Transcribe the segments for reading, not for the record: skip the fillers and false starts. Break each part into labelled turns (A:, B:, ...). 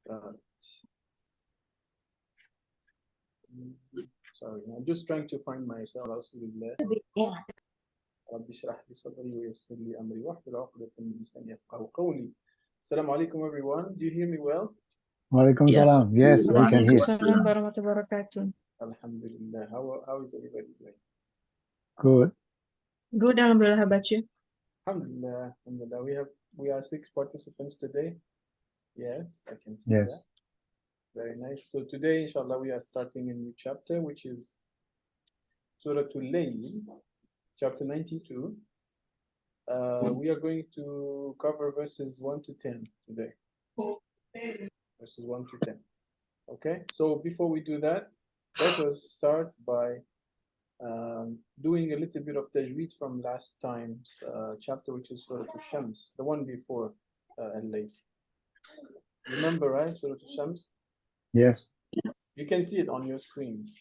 A: Uh, Sorry, I'm just trying to find myself. Rasulullah. رب اشرح لي صدري ويسر لي أمري واحلل عقدة من لساني يفقهوا قولي. Assalamu alaikum everyone. Do you hear me well?
B: Walaikum
C: Yeah.
B: salam. Yes, we can hear.
C: Waalaikumsalam warahmatullahi wabarakatuh.
A: Alhamdulillah. How is everybody doing?
B: Good.
C: Good, alhamdulillah. How about you?
A: Alhamdulillah. Alhamdulillah. We are 6 participants today. Yes, I can see
B: Yes.
A: that. Very nice. So today, inshallah, we are starting a new chapter, which is Surah Al-Layl, chapter 92. We are going to cover verses 1 to 10 today. Verses 1 to 10. Okay, so before we do that, let us start by doing a little bit of tajweed from last time's chapter, which is Surah Al-Shams, the one before Al-Layl. Remember, right? Surah Al-Shams?
B: Yes.
A: You can see it on your screens.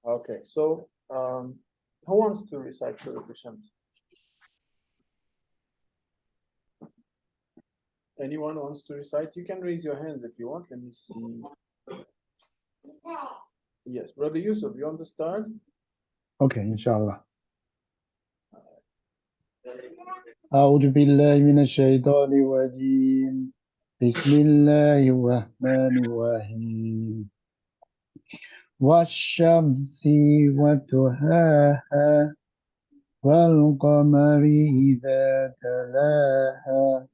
A: Okay, so who wants to recite Surah Al-Shams? Anyone wants to recite? You can raise your hands if you want. Let me see. Yes, Brother Yusuf, you want to start?
B: Okay, inshallah. أعوذ بالله من الشيطان الرجيم. بسم الله الرحمن الرحيم. والشمس وضحاها والقمر إذا تلاها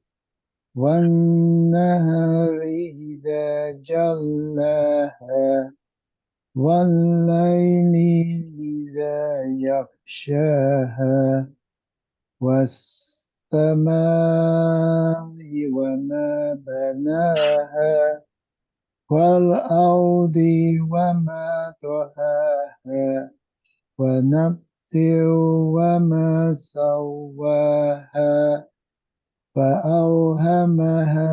B: والنهار إذا جلاها والليل إذا يغشاها والسماء وما بناها والأرض وما طحاها ونفس وما سواها فأوهمها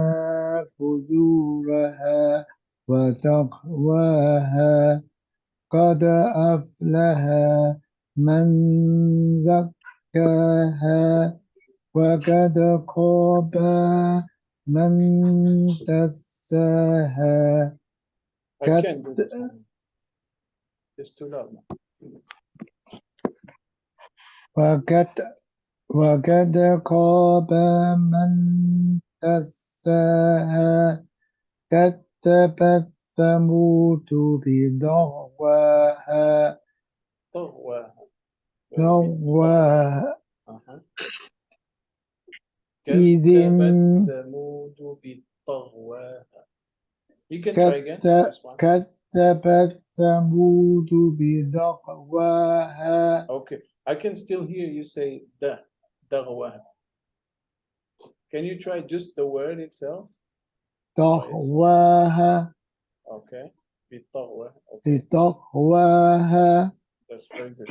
B: فجورها وتقواها قد أفلح من زكاها وقد خاب من دساها
A: I can't do this one. It's too loud now.
B: وقد خاب من دساها كذبت ثمود بدعواها
A: طغواها
B: إذ
A: كذبت ثمود بطغواها. You can try again this one.
B: كذبت ثمود بدعواها.
A: Okay, I can still hear you say دغواها. Can you try just the word itself?
B: دعواها.
A: Okay, بطغواها.
B: بدعواها.
A: That's very good.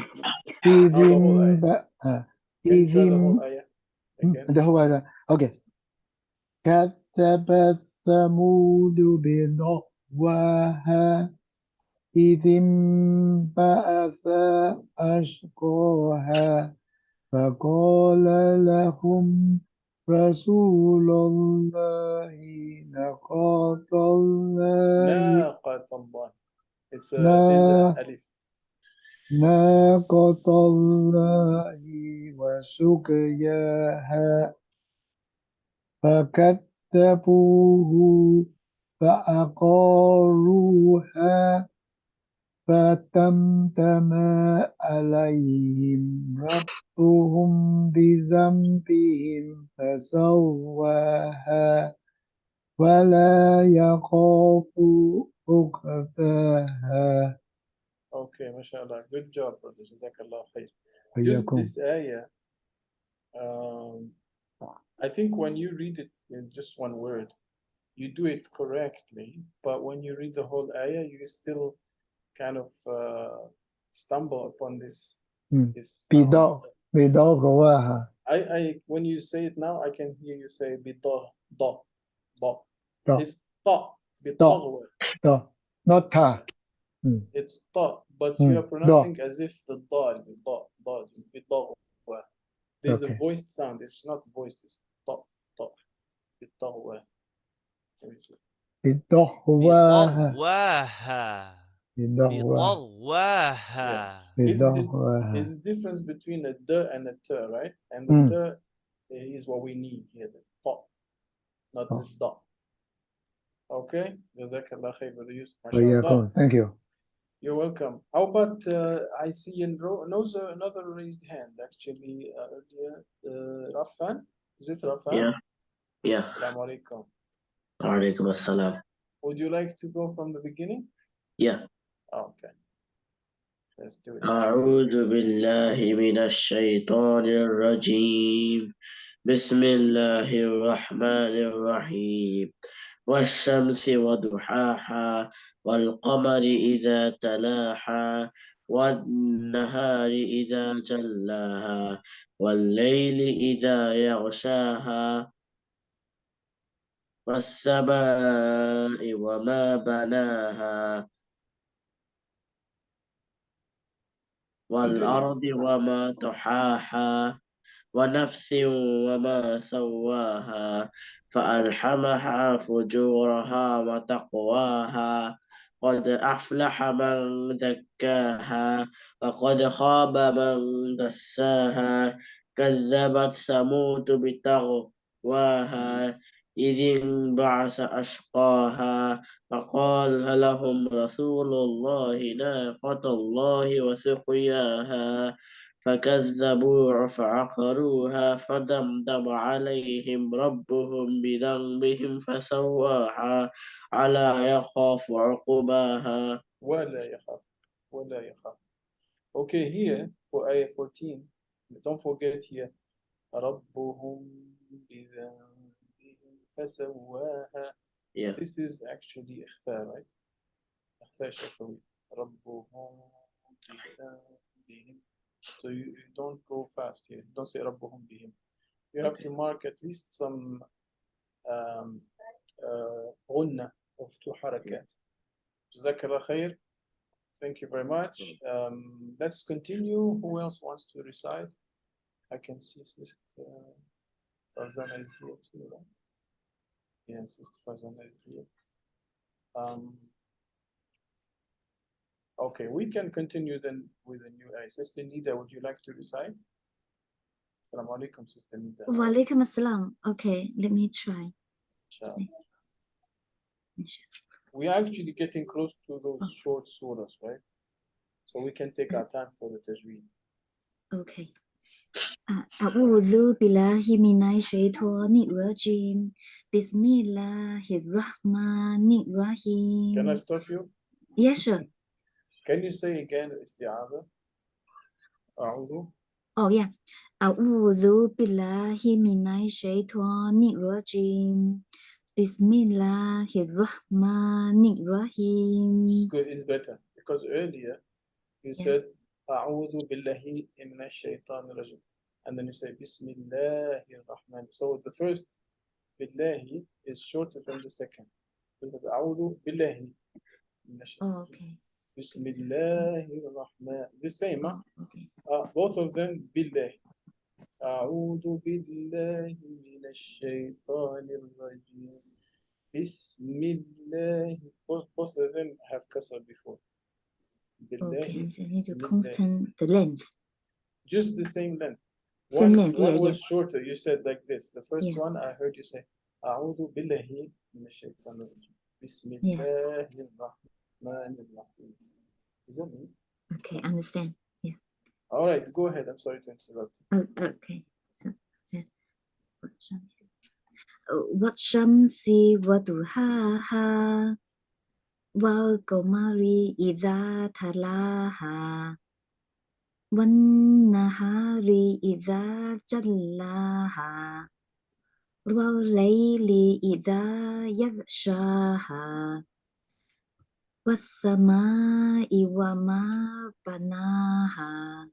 B: إذ
A: Now the whole ayah. Can you try the whole ayah again?
B: ده هو ده. Okay. كذبت ثمود بدعواها إذ انبعث أشقاها فقال لهم رسول الله ناقة الله
A: It's there's a alif.
B: ناقة الله وسقياها فكذبوه فعقروها فتمتم عليهم ربهم بذنبهم فسواها ولا يخاف عقباها.
A: Okay, mashallah. Good job, brother. Jazakallah khair. Just this ayah, I think when you read it in just one word, you do it correctly. But when you read the whole ayah, you still kind of stumble upon this. When you say it now, I can hear you say bidah, da. It's ta,
B: ta, not ta.
A: It's ta, but you are pronouncing as if the da, bidah. There's a voiced sound. It's not voiced. It's ta, bidah. Let me see.
B: بطغواها
D: بطغواها
B: بطغواها
D: بطغواها
A: Is the
B: بطغواها
A: difference between a d and a t, right? And the t is what we need here, the ta, not the da. Okay? Jazakallah khair for the use. MashaAllah.
B: Thank you.
A: You're welcome. How about I see in another raised hand actually earlier. Rafan? Is it Rafan?
E: Yeah.
A: Assalamu alaikum.
E: Alaikum assalam.
A: Would you like to go from the beginning?
E: Yeah.
A: Okay. Let's do it.
E: أعوذ بالله من الشيطان الرجيم. بسم الله الرحمن الرحيم. والشمس وضحاها والقمر إذا تلاها والنهار إذا جلاها والليل إذا يغشاها والسماء وما بناها والأرض وما طحاها ونفس وما سواها فألهمها فجورها وتقواها قد أفلح من زكاها وقد خاب من دساها كذبت ثمود بتقواها إذ انبعث أشقاها فقال لهم رسول الله ناقة الله وسقياها فكذبوا فعقروها فدمدم عليهم ربهم بذنبهم فسواها ألا يخاف عقباها
A: ولا يخاف. ولا يخاف. Okay, here for ayah 14, don't forget here. ربهم بذنبهم فسواها.
E: Yeah.
A: This is actually إخفاء, right? إخفاء شفوي. ربهم بذنبهم. So you don't go fast here. Don't say ربهم بهم. You have to mark at least some غنة of 2 حركات. جزاك الله خير. Thank you very much. Let's continue. Who else wants to recite? I can see Sister Farzana is here too, right? Yes, Sister Farzana is here. Okay, we can continue then with a new ayah. Sister Nida, would you like to recite? Assalamu alaikum, Sister Nida.
C: Wa alaikum assalam. Okay, let me try.
A: Inshallah. We are actually getting close to those short surahs, right? So we can take our time for the tajweed.
C: Okay. أعوذ بالله من الشيطان الرجيم بسم الله الرحمن الرحيم.
A: Can I stop you?
C: Yes, sure.
A: Can you say again isti'adha? أعوذ.
C: Oh, yeah. أعوذ بالله من الشيطان الرجيم بسم الله الرحمن الرحيم.
A: It's good, it's better. Because earlier you said أعوذ بالله من الشيطان الرجيم. And then you say Bismillahir Rahman. So the first Billahi is shorter than the second. أعوذ بالله من الشيطان.
C: Oh, okay.
A: Bismillahir Rahman. The same, huh?
C: Okay.
A: Both of them Billahi. أعوذ بالله من الشيطان الرجيم. Bismillah. Both of them have kasra before.
C: Okay, so I need to constant the length.
A: Just the same length.
C: Same length,
A: one
C: yeah,
A: was shorter. You said like this. The first one I heard you say, أعوذ بالله من الشيطان الرجيم. بسم الله الرحمن الرحيم. Is that me?
C: Okay, understand. Yeah.
A: All right, go ahead. I'm sorry to interrupt.
C: Oh, okay. So yes. والشمس وضحاها والقمر إذا تلاها والنهار إذا جلاها والليل إذا يغشاها والسماء وما بناها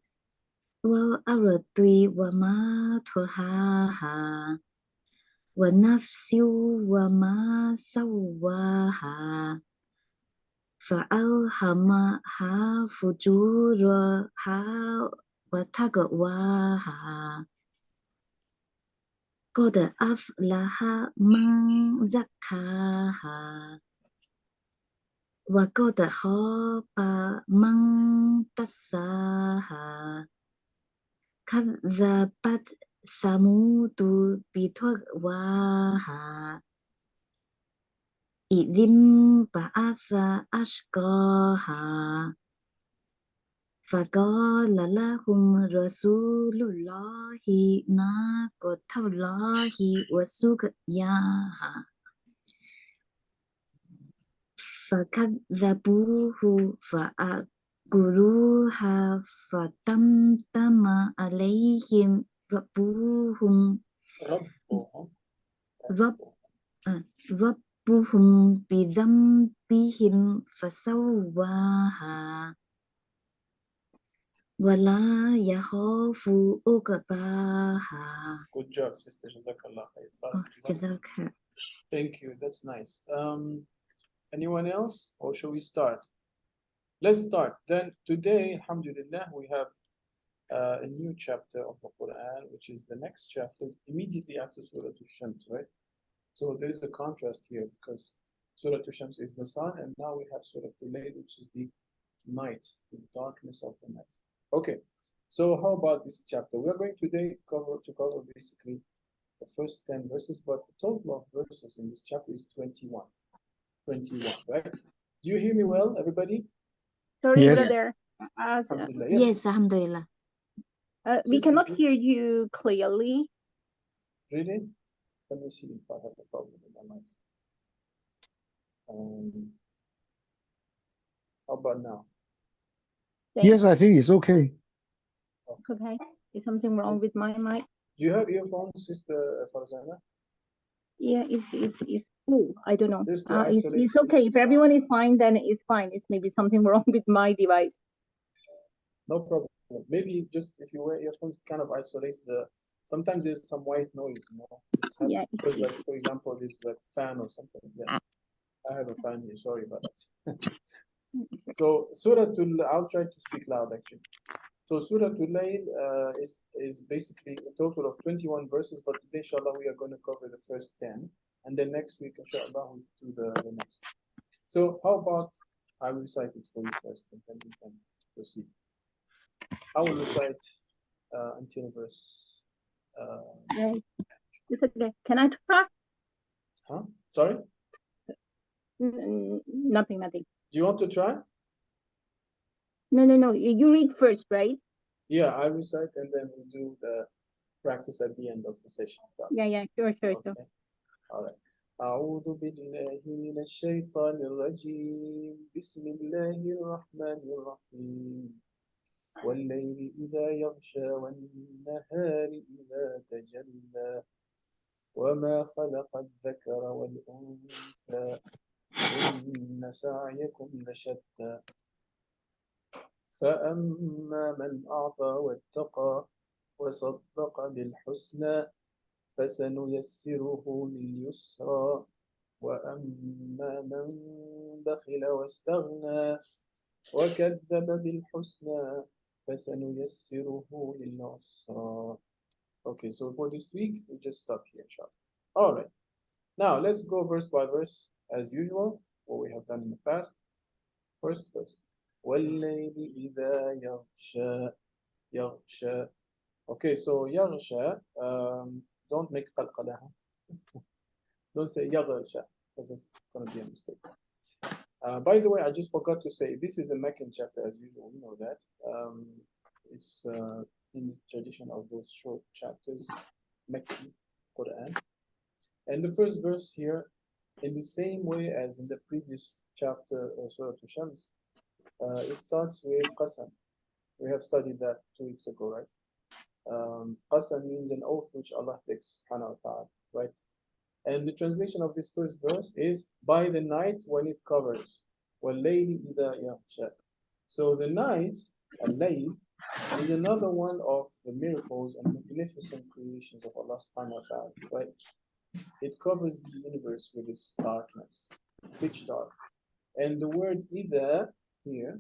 C: والأرض وما طحاها ونفس وما سواها فألهمها فجورها وتقواها قد أفلح من زكاها وقد خاب من دساها كذبت ثمود بطغواها إذ انبعث أشقاها فقال لهم رسول الله ناقة الله وسقياها فكذبوه فعقروها فدمدم عليهم ربهم بذنبهم فسواها ولا يخاف عقباها.
A: Good job, sister. Jazakallah khair.
C: جزاك خير.
A: Thank you. That's nice. Anyone else, or shall we start? Let's start. Then today, alhamdulillah, we have a new chapter of the Quran, which is the next chapter immediately after Surah Al-Shams, right? So there is a contrast here because Surah Al-Shams is the sun, and now we have Surah Al-Layl, which is the night, the darkness of the night. Okay, so how about this chapter? We are going today to cover basically the first 10 verses, but the total of verses in this chapter is 21. 21, right? Do you hear me well, everybody?
F: Sorry,
B: Yes.
F: brother.
A: Alhamdulillah.
C: Yes, alhamdulillah.
F: We cannot hear you clearly.
A: Really? Let me see if I have a problem with my mic. How about now?
B: Yes, I think it's okay.
F: Okay. Is something wrong with my mic?
A: Do you have earphones, Sister Farzana?
F: Yeah, it's full. I don't know.
A: Just to isolate
F: It's okay. If
A: the
F: everyone
A: sound.
F: is fine, then it's fine. It's maybe something wrong with my device.
A: No problem. Maybe just if you wear earphones, it kind of isolates sometimes there's some white noise, you know.
F: Yeah,
A: Because like, for example, there's like fan or something. Yeah. I have a fan here, sorry about that. So I'll try to speak loud actually. So Surah Al-Layl is basically a total of 21 verses, but today, inshallah, we are going to cover the first 10. And then next week, inshallah, we'll do the next. So how about I will recite it for you first, and then we can proceed. I will recite until verse...
F: It's okay. Can I try?
A: Huh? Sorry?
F: Nothing.
A: Do you want to try?
F: No. You read first, right?
A: Yeah, I recite and then we'll do the practice at the end of the session.
F: Yeah. Sure.
A: Okay. All right. أعوذ بالله من الشيطان الرجيم بسم الله الرحمن الرحيم والليل إذا يغشى والنهار إذا تجلى وما خلق الذكر والأنثى إن سعيكم لشتى فأما من أعطى واتقى وصدق بالحسنى فسنيسره لليسرى وأما من بخل واستغنى وكذب بالحسنى فسنيسره للعسرى. Okay, so for this week, we just stop here, inshallah. All right. Now, let's go verse by verse, as usual, what we have done in the past. First verse. وَاللَّيْلِ إِذَا يَغْشَى يَغْشَى. Okay, so يَغْشَى, don't make qalqalaha. Don't say يَغْشَى, because it's going to be a mistake. By the way, I just forgot to say, this is a Meccan chapter, as usual, you know that. It's in the tradition of those short chapters, Meccan Quran. And the first verse here, in the same way as in the previous chapter, Surah Al-Shams, it starts with qasam. We have studied that 2 weeks ago, right? Qasam means an oath which Allah takes, subhanahu wa ta'ala, right? And the translation of this first verse is by the night when it covers. وَاللَّيْلِ إِذَا يَغْشَى. So the night, Al-Layl, is another one of the miracles and magnificent creations of Allah subhanahu wa ta'ala, right? It covers the universe with its darkness, pitch dark. And the word إِذَا here,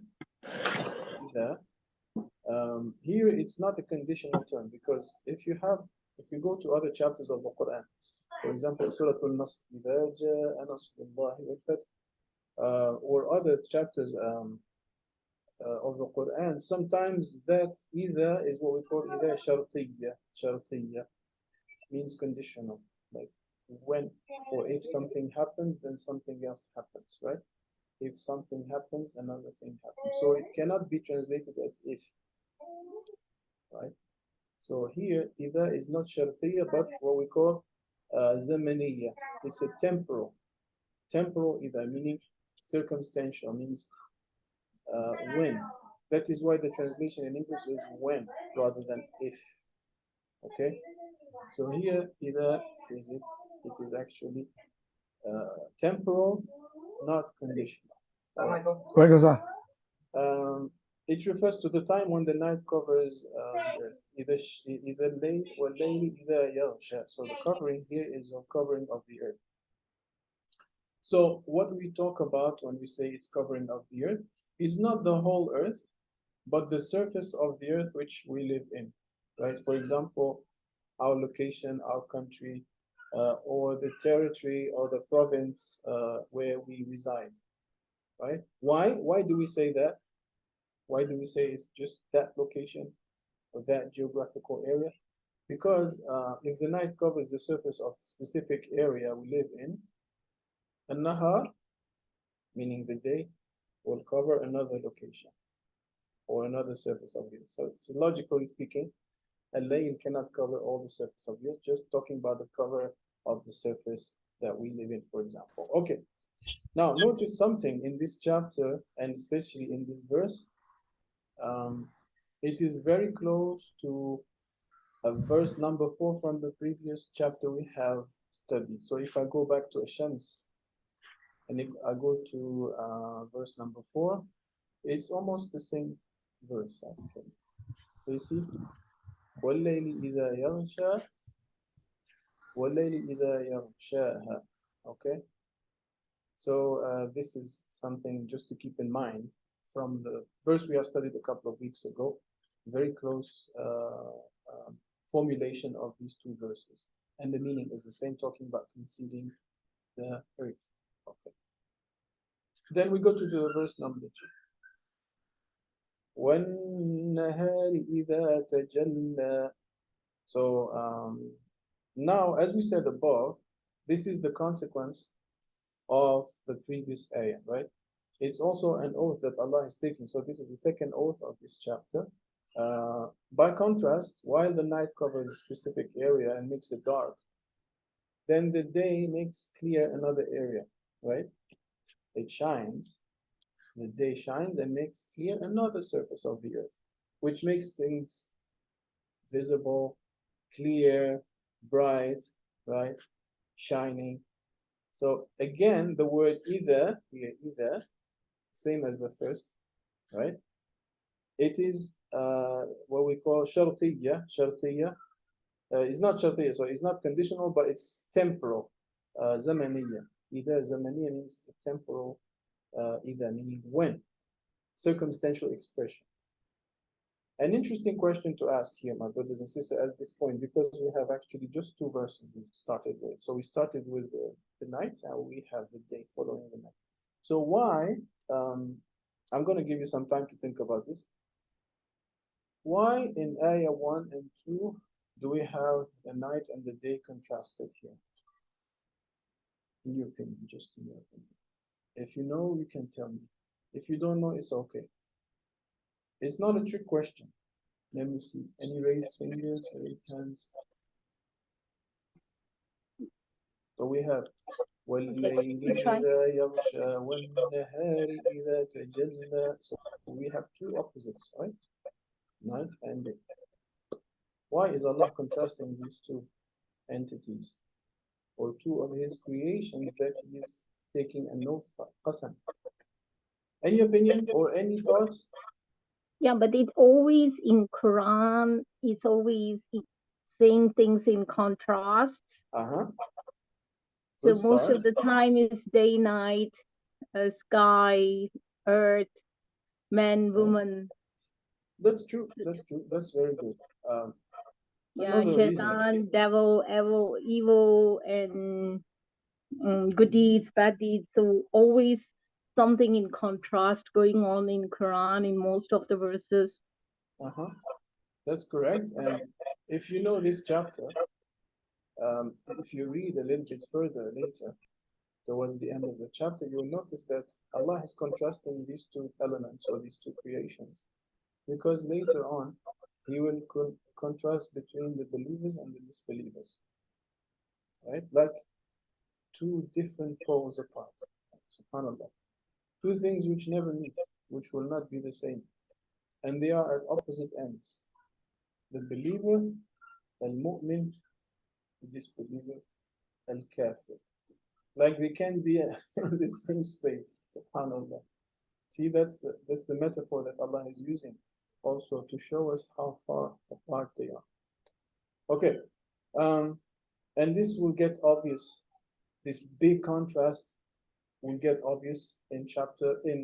A: here it's not a conditional term, because if you have If you go to other chapters of the Quran, for example, Surah Al-Nasr, إِذَا جَاءَ نَصْرُ اللَّهِ وَالْفَتْحُ, or other chapters of the Quran, sometimes that either is what we call either shartiyya, means conditional, like when or if something happens, then something else happens, right? If something happens, another thing happens. So it cannot be translated as if, right? So here, either is not shartiyya, but what we call zamaniyya. It's a temporal either, meaning circumstantial, means when. That is why the translation in English is when rather than if. Okay, so here either is it is actually temporal, not conditional. It refers to the time when the night covers the earth. Either layl or layli idha yaghsha. So the covering here is a covering of the earth. So what we talk about when we say it's covering of the earth is not the whole earth, but the surface of the earth which we live in, right? For example, our location, our country, or the territory or the province where we reside, right? Why do we say that? Why do we say it's just that location or that geographical area? Because if the night covers the surface of a specific area we live in, an-nahar, meaning the day, will cover another location or another surface of the earth. So it's logically speaking, Al-Layl cannot cover all the surface of the earth, just talking about the cover of the surface that we live in, for example. Okay, now notice something in this chapter, and especially in this verse. It is very close to verse number 4 from the previous chapter we have studied. So if I go back to Ashams, and if I go to verse number 4, it's almost the same verse actually. So you see, وَاللَّيْلِ إِذَا يَغْشَى وَاللَّيْلِ إِذَا يَغْشَاهَا. Okay, so this is something just to keep in mind from the verse we have studied a couple of weeks ago. Very close formulation of these two verses, and the meaning is the same, talking about concealing the earth. Okay, then we go to the verse number 2. وَالنَّهَارِ إِذَا تَجَلَّى. So now, as we said above, this is the consequence of the previous ayah, right? It's also an oath that Allah is taking. So this is the second oath of this chapter. By contrast, while the night covers a specific area and makes it dark, then the day makes clear another area, right? It shines. The day shines and makes clear another surface of the earth, which makes things visible, clear, bright, right? Shining. So again, the word either, here, either, same as the first, right? It is what we call shartiyya. Shartiyya is not shartiyya, so it's not conditional, but it's temporal. Zamaniyya. Either zamaniyya means temporal, either meaning when. Circumstantial expression. An interesting question to ask here, my brothers and sisters, at this point, because we have actually just 2 verses we started with. So we started with the night, and we have the day following the night. So why, I'm going to give you some time to think about this. Why in ayah 1 and 2 do we have the night and the day contrasted here? In your opinion, just in your opinion. If you know, you can tell me. If you don't know, it's okay. It's not a trick question. Let me see. Any raised fingers, raised hands? So we have وَاللَّيْلِ إِذَا يَغْشَى وَالنَّهَارِ إِذَا تَجَلَّى. So we have 2 opposites, right? Night and day. Why is Allah contrasting these 2 entities or 2 of His creations that He is taking an oath, qasam? Any opinion or any thoughts?
F: Yeah, but it always in Quran, it's always saying things in contrast.
A: Uh-huh.
F: So
A: Good
F: most
A: start.
F: of the time is day, night, sky, earth, man, woman.
A: That's true. That's true. That's very good.
F: Yeah,
A: Another reason.
F: shaitan, devil, evil, and good deeds, bad deeds. So always something in contrast going on in Quran in most of the verses.
A: That's correct. And if you know this chapter, if you read a little bit further later, towards the end of the chapter, you will notice that Allah is contrasting these two elements or these two creations. Because later on, He will contrast between the believers and the disbelievers. Right? Like two different poles apart. SubhanAllah. Two things which never meet, which will not be the same. And they are at opposite ends. The believer, al-mu'min, the disbeliever, al-kafir. Like they can be in the same space. SubhanAllah. See, that's the metaphor that Allah is using also to show us how far apart they are. Okay. And this will get obvious. This big contrast will get obvious in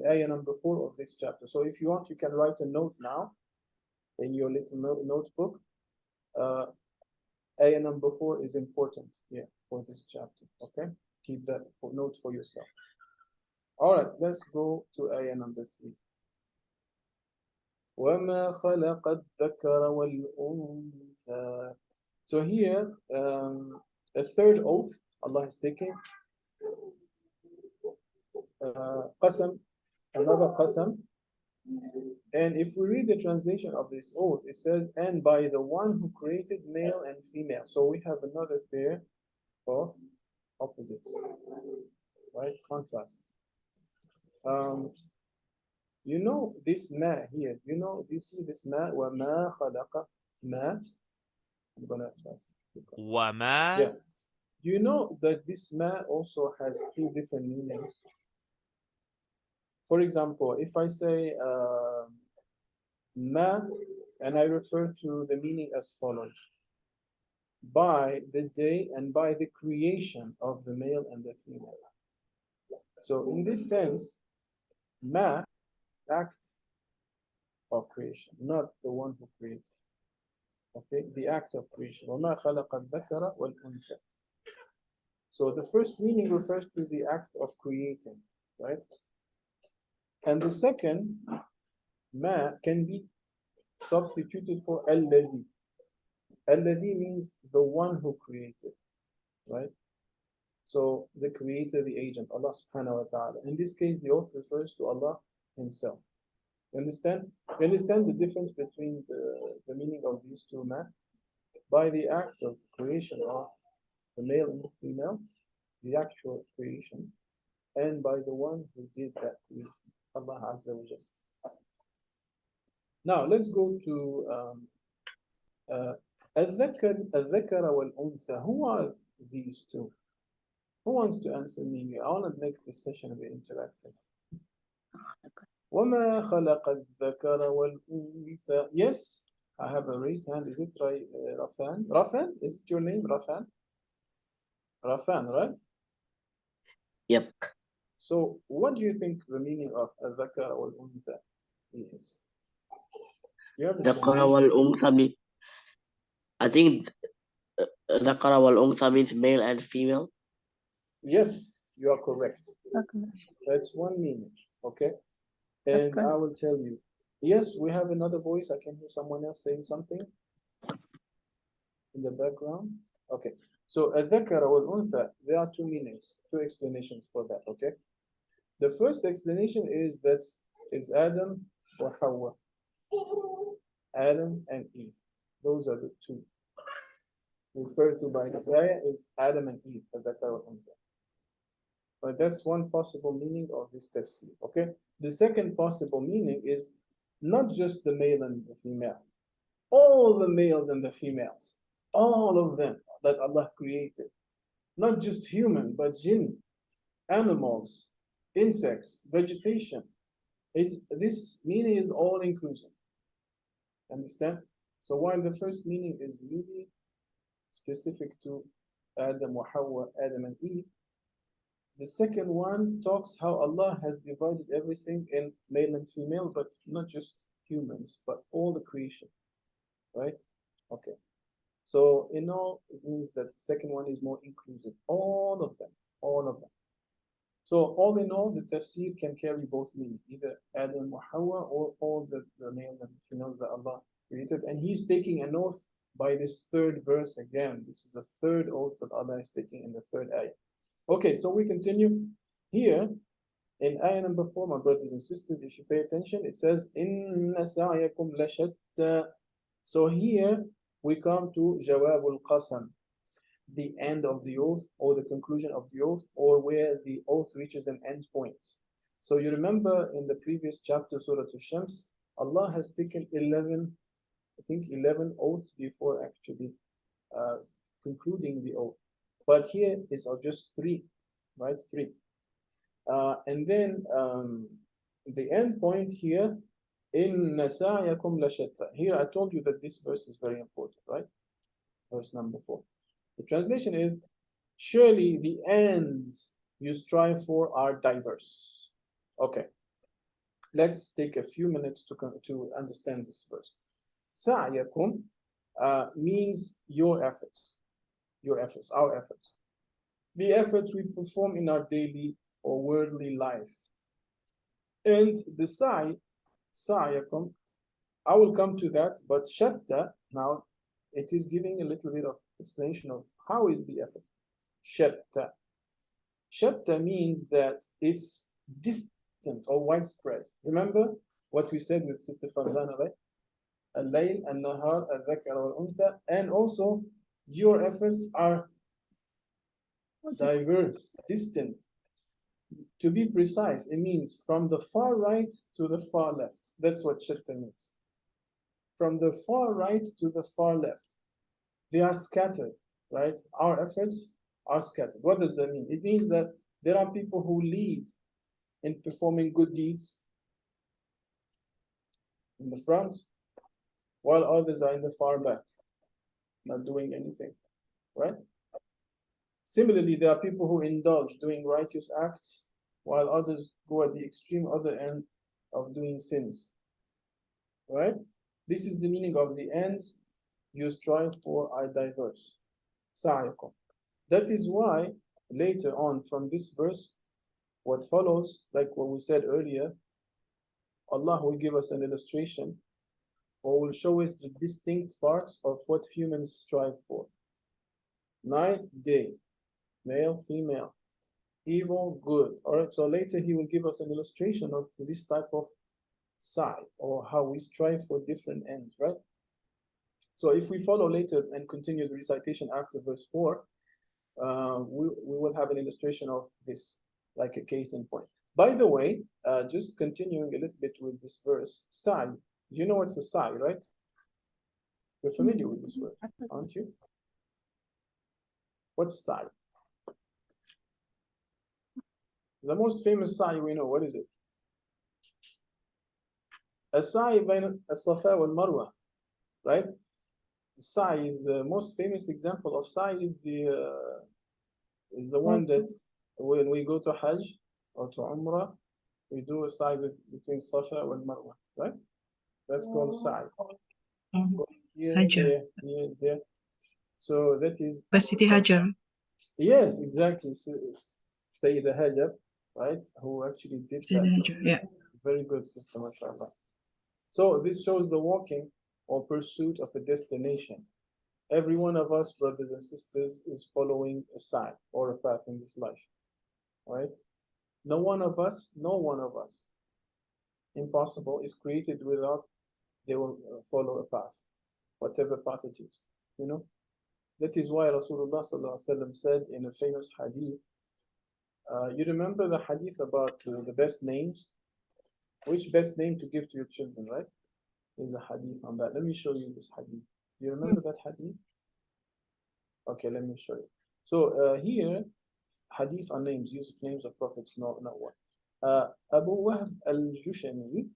A: ayah number 4 of this chapter. So if you want, you can write a note now in your little notebook. Ayah number 4 is important here for this chapter. Okay, keep that note for yourself. All right, let's go to ayah number 3. وَمَا خَلَقَ الذَّكَرَ وَالْأُنثَى. So here, a third oath Allah is taking. Qasam, another qasam. And if we read the translation of this oath, it says, and by the one who created male and female. So we have another pair of opposites, right? Contrast. You know this ma here. You know, do you see this ma? وَمَا خَلَقَ ma. I'm gonna translate.
D: وما.
A: Yeah. Do you know that this ma also has two different meanings? For example, if I say ma, and I refer to the meaning as follows: by the day and by the creation of the male and the female. So in this sense, ma, act of creation, not the one who created. Okay, the act of creation. وَمَا خَلَقَ الذَّكَرَ وَالْأُنثَى. So the first meaning refers to the act of creating, right? And the second, ma, can be substituted for al-ladhi. Al-ladhi means the one who created, right? So the creator, the agent, Allah subhanahu wa ta'ala. In this case, the oath refers to Allah himself. You understand? You understand the difference between the meaning of these two ma? By the act of creation of the male and the female, the actual creation, and by the one who did that creation, Allah Azza wa Jalla. Now let's go to الذكر والأنثى. Who are these two? Who wants to answer me? I want to make this session a bit interactive. وَمَا خَلَقَ الذَّكَرَ وَالْأُنثَى. Yes, I have a raised hand. Is it right, Rafan? Rafan? Is it your name, Rafan? Rafan, right?
E: Yep.
A: So what do you think the meaning of الذكر والأنثى is?
E: ذكر والأنثى. I think ذكر والأنثى means male and female.
A: Yes, you are correct.
C: Okay.
A: That's one meaning, okay? And
C: Okay.
A: I will tell you. Yes, we have another voice. I can hear someone else saying something in the background. Okay. So الذكر والأنثى, there are two meanings, two explanations for that, okay? The first explanation is that is Adam or Hawa. Adam and Eve. Those are the two. Referred to by this ayah is Adam and Eve, الذكر والأنثى. But that's one possible meaning of this tafsir, okay? The second possible meaning is not just the male and the female. All the males and the females. All of them that Allah created. Not just human, but jinn, animals, insects, vegetation. This meaning is all inclusive. Understand? So while the first meaning is really specific to Adam wa Hawa, Adam and Eve, the second one talks how Allah has divided everything in male and female, but not just humans, but all the creation. Right? Okay. So in all, it means that the second one is more inclusive. All of them, all of them. So all in all, the tafsir can carry both meanings, either Adam or Hawa, or all the males and females that Allah created. And he's taking an oath by this third verse again. This is the third oath that Allah is taking in the third ayah. Okay, so we continue here in ayah number 4, my brothers and sisters. If you pay attention, it says, "Inna sa'yakum lashatta." So here we come to Jawabul Qasam, the end of the oath or the conclusion of the oath, or where the oath reaches an end point. So you remember in the previous chapter, Surah Al-Shams, Allah has taken 11 oaths before actually concluding the oath. But here it's just 3, right? 3. And then the end point here, "Inna sa'yakum lashatta." Here I told you that this verse is very important, right? Verse number 4. The translation is, "Surely the ends you strive for are diverse." Okay, let's take a few minutes to understand this verse. Sa'yakum means your efforts, our efforts, the efforts we perform in our daily or worldly life. And the sa'yakum, I will come to that, but shatta, now it is giving a little bit of explanation of how is the effort. Shatta. Shatta means that it's distant or widespread. Remember what we said with Sister Farzana, right? Al-Layl, Al-Nahar, Al-Dhakar, Al-Untha, and also your efforts are diverse, distant. To be precise, it means from the far right to the far left. That's what shatta means. From the far right to the far left. They are scattered, right? Our efforts are scattered. What does that mean? It means that there are people who lead in performing good deeds in the front, while others are in the far back, not doing anything, right? Similarly, there are people who indulge doing righteous acts, while others go at the extreme other end of doing sins, right? This is the meaning of the ends you strive for are diverse. Sa'yakum. That is why later on from this verse, what follows, like what we said earlier, Allah will give us an illustration or will show us the distinct parts of what humans strive for. Night, day, male, female, evil, good. All right, so later he will give us an illustration of this type of sa'i, or how we strive for different ends, right? So if we follow later and continue the recitation after verse 4, we will have an illustration of this, like a case in point. By the way, just continuing a little bit with this verse, sa'i, you know what's a sa'i, right? You're familiar with this word, aren't you? What's sa'i? The most famous sa'i we know, what is it? السعي بين الصفا والمروة, right? Sa'i is the most famous example of sa'i is the one that when we go to Hajj or to Umrah, we do a sa'i between Safa and Marwa, right? That's called sa'i. Here, there. So that is
G: Sidi Hajar.
A: Yes, exactly. Sayyida Hajar, right? Who actually did
G: Sidi
A: that.
G: Hajar, yeah.
A: Very good sister, mashallah. So this shows the walking or pursuit of a destination. Every one of us, brothers and sisters, is following a sign or a path in this life, right? No one of us, impossible, is created without they will follow a path, whatever path it is, you know? That is why Rasulullah said in a famous hadith, you remember the hadith about the best names? Which best name to give to your children, right? There's a hadith on that. Let me show you this hadith. Do you remember that hadith? Okay, let me show you. So here, hadith on names, use of names of prophets, not one. Abu Wahb al-Jushani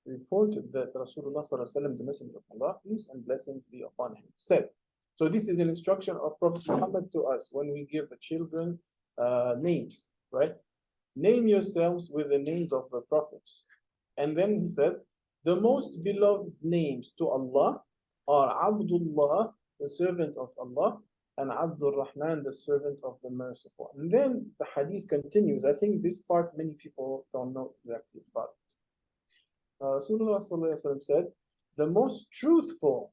A: reported that Rasulullah sallallahu the Messenger of Allah, peace and blessings be upon him, said. So this is an instruction of Prophet Muhammad to us when we give the children names, right? Name yourselves with the names of the prophets. And then he said, the most beloved names to Allah are Abdullah the servant of Allah, and Abdul Rahman, the servant of the Merciful. And then the hadith continues. I think this part many people don't know exactly about it. Rasulullah said, the most truthful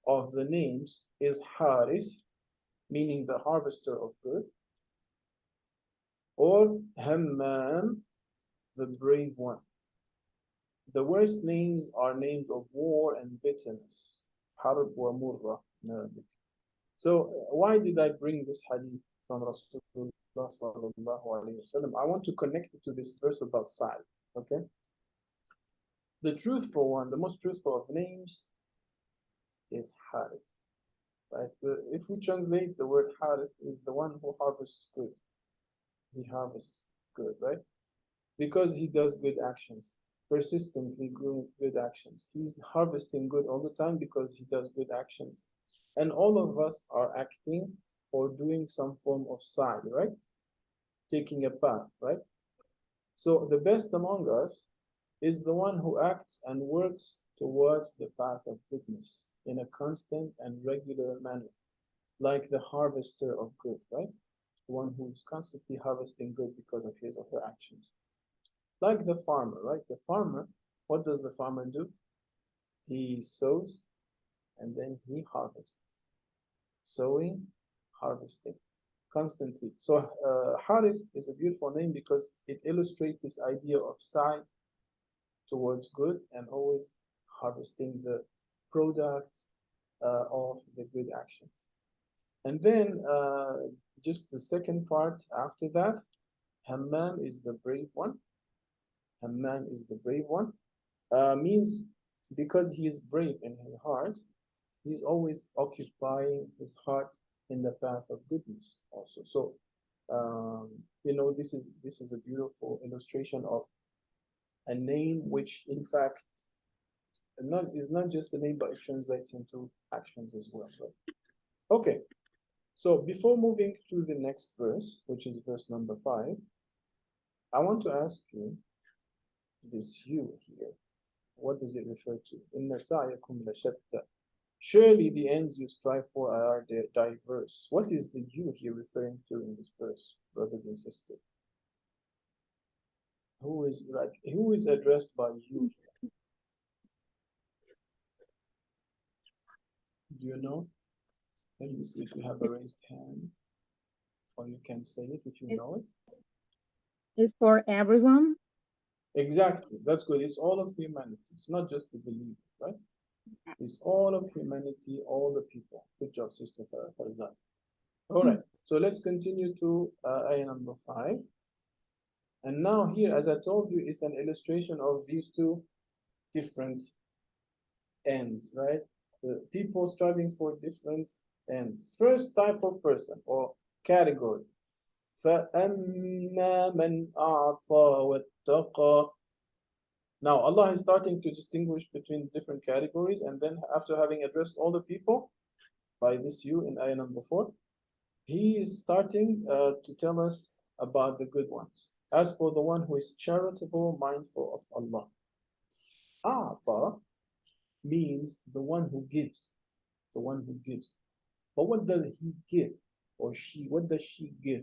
A: of the names is Harith, meaning the harvester of good, or Hammam, the brave one. The worst names are names of war and bitterness. Harb wa murra in Arabic. So why did I bring this hadith from Rasulullah sallallahu alaihi wasallam? I want to connect it to this verse about Sa'd. Okay. The truthful one, the most truthful of names is Harith. Right? If we translate the word Harith, is the one who harvests good. He harvests good, right? Because he does good actions, persistently good actions. He's harvesting good all the time because he does good actions. And all of us are acting or doing some form of sa'i, right? Taking a path, right? So the best among us is the one who acts and works towards the path of goodness in a constant and regular manner, like the harvester of good, right? The one who's constantly harvesting good because of his or her actions. Like the farmer, right? The farmer, what does the farmer do? He sows and then he harvests. Sowing, harvesting, constantly. So Harith is a beautiful name because it illustrates this idea of sa'i towards good and always harvesting the product of the good actions. And then just the second part after that, Hammam is the brave one. Hammam is the brave one. Means because he is brave in his heart, he's always occupying his heart in the path of goodness also. So, you know, this is a beautiful illustration of a name which, in fact, is not just a name, but it translates into actions as well. Right? Okay. So before moving to the next verse, which is verse number 5, I want to ask you this you here. What does it refer to? Inna sa'yakum lashatta. Surely the ends you strive for are diverse. What is the you here referring to in this verse, brothers and sisters? Who is addressed by you? Do you know? Let me see if you have a raised hand, or you can say it if you know it.
F: It's for everyone.
A: Exactly. That's good. It's all of humanity. It's not just the believers, right? It's all of humanity, all the people. Good job, Sister Farzan. All right. So let's continue to ayah number 5. And now here, as I told you, it's an illustration of these two different ends, right? The people striving for different ends. First type of person or category. فَأَمَّا مَنْ أَعْطَى وَاتَّقَى. Now Allah is starting to distinguish between different categories, and then after having addressed all the people by this you in ayah number 4, he is starting to tell us about the good ones. As for the one who is charitable, mindful of Allah. A'ta means the one who gives, the one who gives. But what does he give, or she? What does she give?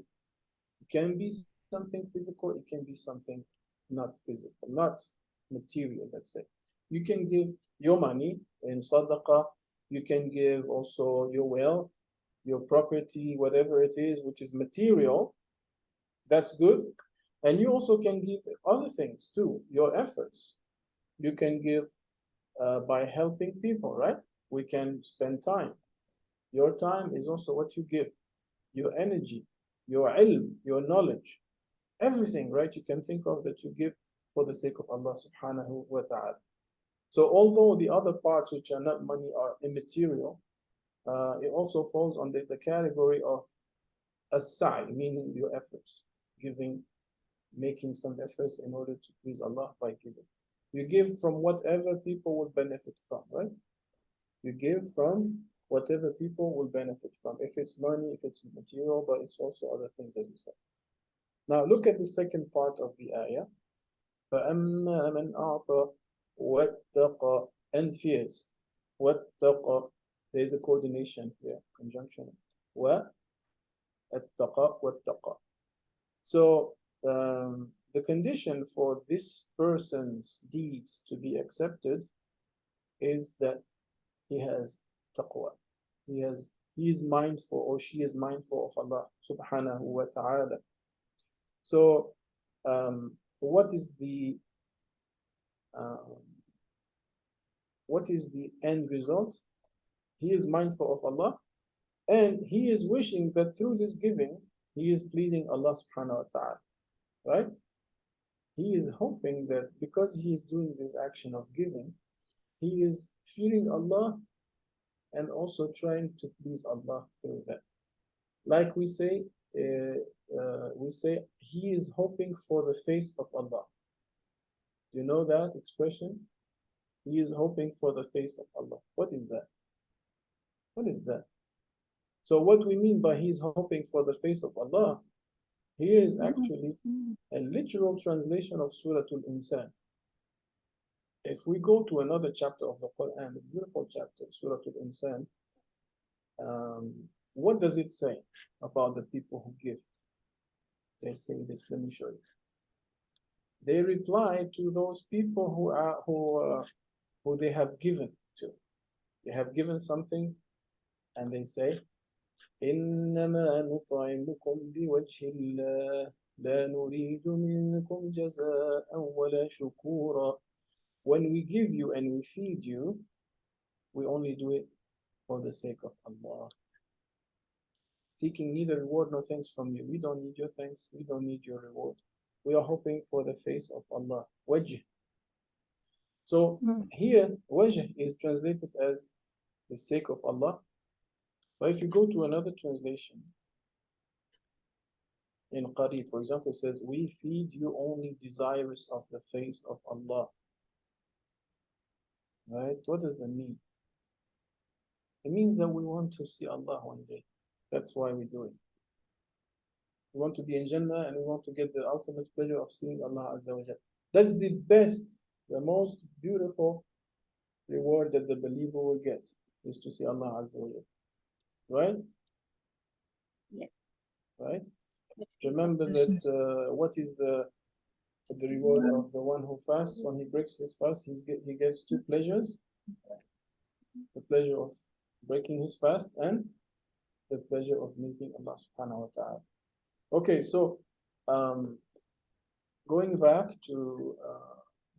A: It can be something physical, it can be something not physical, not material, let's say. You can give your money in sadaqah, you can give also your wealth, your property, whatever it is, which is material, that's good. And you also can give other things too, your efforts. You can give by helping people, right? We can spend time. Your time is also what you give, your energy, your ilm, your knowledge, everything, right? You can think of that you give for the sake of Allah subhanahu wa ta'ala. So although the other parts which are not money are immaterial, it also falls under the category of as-sa'i, meaning your efforts, giving, making some efforts in order to please Allah by giving. You give from whatever people will benefit from, right? You give from whatever people will benefit from. If it's money, if it's material, but it's also other things that you said. Now look at the second part of the ayah. فَأَمَّا مَنْ أَعْطَى وَاتَّقَى, and fears. وَاتَّقَى, There's a coordination here, conjunction. وَاتَّقَى وَاتَّقَى. So the condition for this person's deeds to be accepted is that he has taqwa. He is mindful, or she is mindful of Allah subhanahu wa ta'ala. So what is the end result? He is mindful of Allah, and he is wishing that through this giving he is pleasing Allah subhanahu wa ta'ala, right? He is hoping that because he is doing this action of giving, he is fearing Allah and also trying to please Allah through that. Like we say he is hoping for the face of Allah. You know that expression? He is hoping for the face of Allah. What is that? What is that? So what we mean by he's hoping for the face of Allah, here is actually a literal translation of Surah Al-Insan. If we go to another chapter of the Quran, a beautiful chapter, Surah Al-Insan, what does it say about the people who give? They say this, let me show you. They reply to those people who they have given to. They have given something, and they say, إنما نطعمكم بوجه الله لا نريد منكم جزاء ولا شكورا. When we give you and we feed you, we only do it for the sake of Allah, seeking neither reward nor thanks from you. We don't need your thanks, we don't need your reward. We are hoping for the face of Allah. Wajh. So here, wajh is translated as the sake of Allah. But if you go to another translation, in Qarib, for example, it says, we feed you only desirous of the face of Allah. Right? What does that mean? It means that we want to see Allah one day. That's why we do it. We want to be in Jannah, and we want to get the ultimate pleasure of seeing Allah Azza wa Jal. That's the best, the most beautiful reward that the believer will get, is to see Allah Azza wa Jal. Right?
F: Yeah.
A: Right? Remember that what is the reward of the one who fasts? When he breaks his fast, he gets two pleasures. The pleasure of breaking his fast and the pleasure of meeting Allah subhanahu wa ta'ala. Okay, so going back to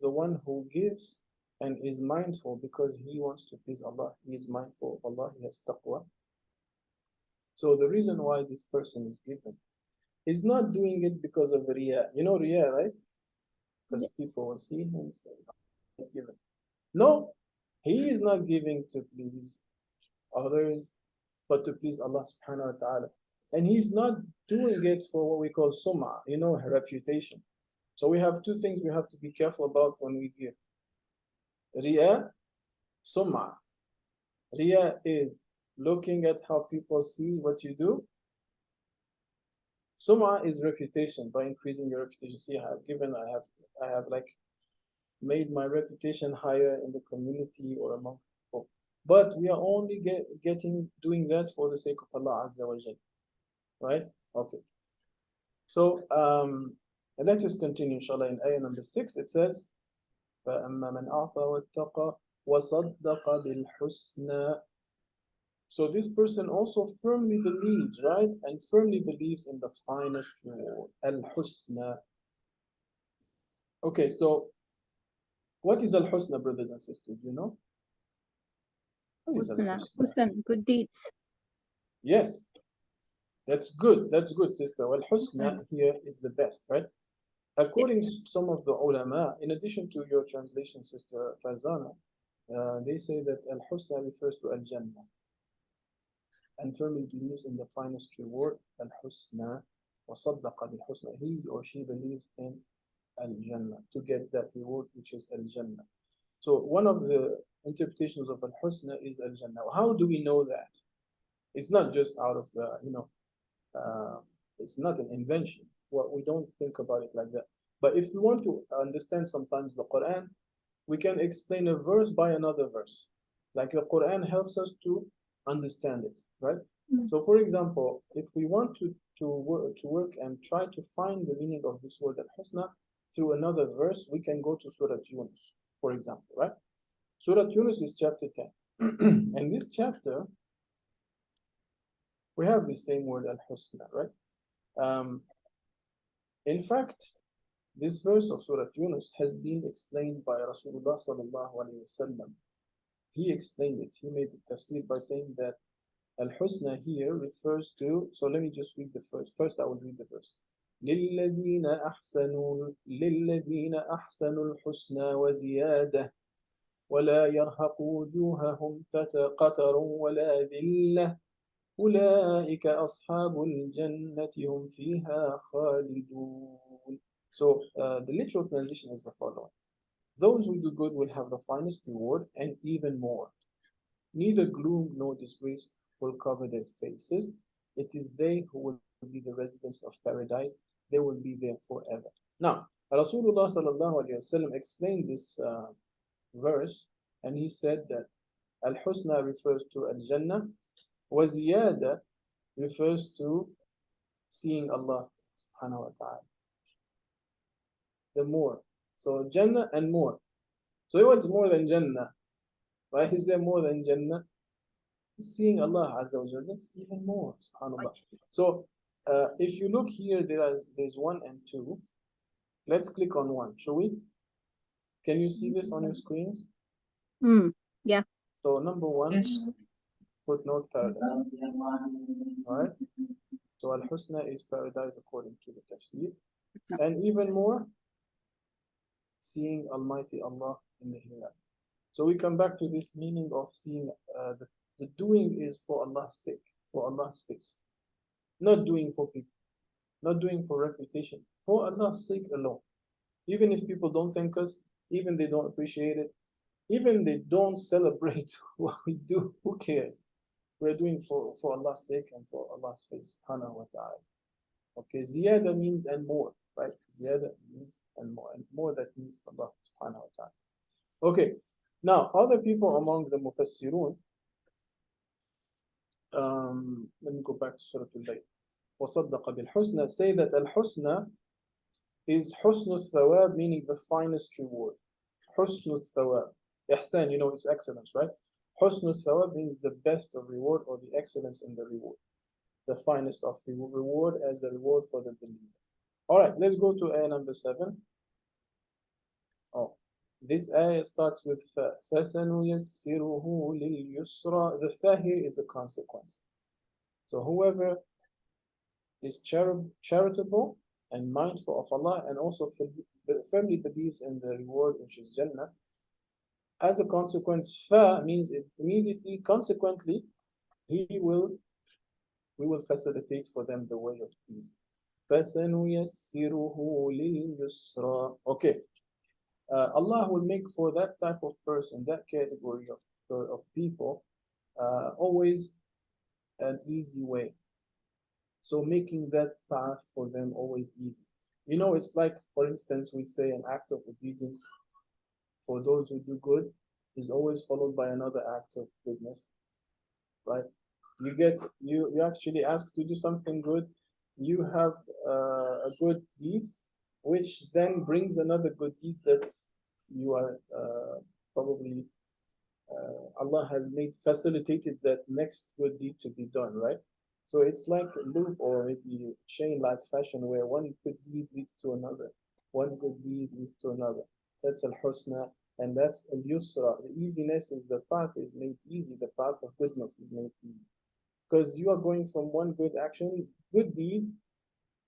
A: the one who gives and is mindful because he wants to please Allah, he is mindful of Allah, he has taqwa. So the reason why this person is giving is not doing it because of riyah. You know riyah, right? Because people will see him and say, he's giving. No, he is not giving to please others, but to please Allah subhanahu wa ta'ala. And he's not doing it for what we call sum'ah, you know, reputation. So we have two things we have to be careful about when we give. Riyah, sum'ah. Riyah is looking at how people see what you do. Sum'ah is reputation, by increasing your reputation. See, I have given, I have like made my reputation higher in the community or among people. But we are only doing that for the sake of Allah Azza wa Jal. Right? Okay. So let us continue, inshallah, in ayah number 6. It says, فَأَمَّا مَنْ أَعْطَى وَاتَّقَى وَصَدَّقَ بِالْحُسْنَى. So this person also firmly believes, right? And firmly believes in the finest reward, al-husna. Okay, so what is al-husna, brothers and sisters? You know? What is
F: husna, good deeds.
A: Yes. That's good. That's good, sister. Well, husna here is the best, right? According to some of the ulama, in addition to your translation, sister Fazana, they say that al-husna refers to al-jannah, and firmly believes in the finest reward, al-husna, wa saddaqa bil-husna. He or she believes in al-jannah, to get that reward, which is al-jannah. So one of the interpretations of al-husna is al-jannah. How do we know that? It's not just out of the, it's not an invention. Well, we don't think about it like that. But if we want to understand sometimes the Quran, we can explain a verse by another verse. Like the Quran helps us to understand it, right?
F: Mm.
A: So, for example, if we want to work and try to find the meaning of this word al-husna through another verse, we can go to Surah Yunus, for example, right? Surah Yunus is chapter 10. And this chapter, we have the same word al-husna, right? In fact, this verse of Surah Yunus has been explained by Rasulullah sallallahu alayhi wasallam. He explained it. He made the tafsir by saying that al-husna here refers to, so let me just read the first. First I will read the verse. لِلَّذِينَ أَحْسَنُوا الْحُسْنَى وَزِيَادَةٌ وَلَا يَرْهَقُ وُجُوهَهُمْ قَتَرٌ وَلَا ذِلَّةٌ أُولَئِكَ أَصْحَابُ الْجَنَّةِ هُمْ فِيهَا خَالِدُونَ. So the literal translation is the following. Those who do good will have the finest reward and even more. Neither gloom nor disgrace will cover their faces. It is they who will be the residents of paradise. They will be there forever. Now, Rasulullah sallallahu alaihi wasallam explained this verse, and he said that al-husna refers to al-jannah, wa ziyada refers to seeing Allah subhanahu wa ta'ala. The more. So Jannah and more. So what's more than Jannah? Why is there more than Jannah? Seeing Allah Azza wa Jalla, that's even more, subhanAllah. So if you look here, there's 1 and 2. Let's click on 1, shall we? Can you see this on your screens?
F: Yeah.
A: So number 1,
C: Yes.
A: footnote paradise. Alright? So Al-Husna is paradise according to the tafsir. And even more, seeing Almighty Allah in the hereafter. So we come back to this meaning of seeing the doing is for Allah's sake, for Allah's face. Not doing for people, not doing for reputation, for Allah's sake alone. Even if people don't thank us, even they don't appreciate it, even they don't celebrate what we do, who cares? We're doing for Allah's sake and for Allah's face, subhanahu wa ta'ala. Okay, ziyada means and more, right? Ziyada means and more that means Allah subhanahu wa ta'ala. Okay, now other people among the mufassirun, let me go back to Surah Al-Layl. وَصَدَّقَ بِالْحُسْنَى, say that al-husna is husnu thawab, meaning the finest reward. Husnu thawab. Ihsan, you know, it's excellence, right? Husnu thawab means the best of reward or the excellence in the reward. The finest of the reward as the reward for the believer. All right, let's go to ayah number 7. Oh, this ayah starts with fa. فَسَنُيَسِّرُهُ لِلْيُسْرَى. The fa here is a consequence. So whoever is charitable and mindful of Allah and also firmly believes in the reward, which is Jannah, as a consequence, fa means it immediately, consequently, we will facilitate for them the way of peace. فَسَنُيَسِّرُهُ لِلْيُسْرَى. Okay. Allah will make for that type of person, that category of people, always an easy way. So making that path for them always easy. You know, it's like, for instance, we say an act of obedience for those who do good is always followed by another act of goodness, right? You actually ask to do something good, you have a good deed, which then brings another good deed that you are probably Allah has facilitated that next good deed to be done, right? So it's like a loop or maybe chain-like fashion where one good deed leads to another, one good deed leads to another. That's al-husna, and that's al-yusra. The easiness is the path is made easy. The path of goodness is made easy, because you are going from one good action, good deed,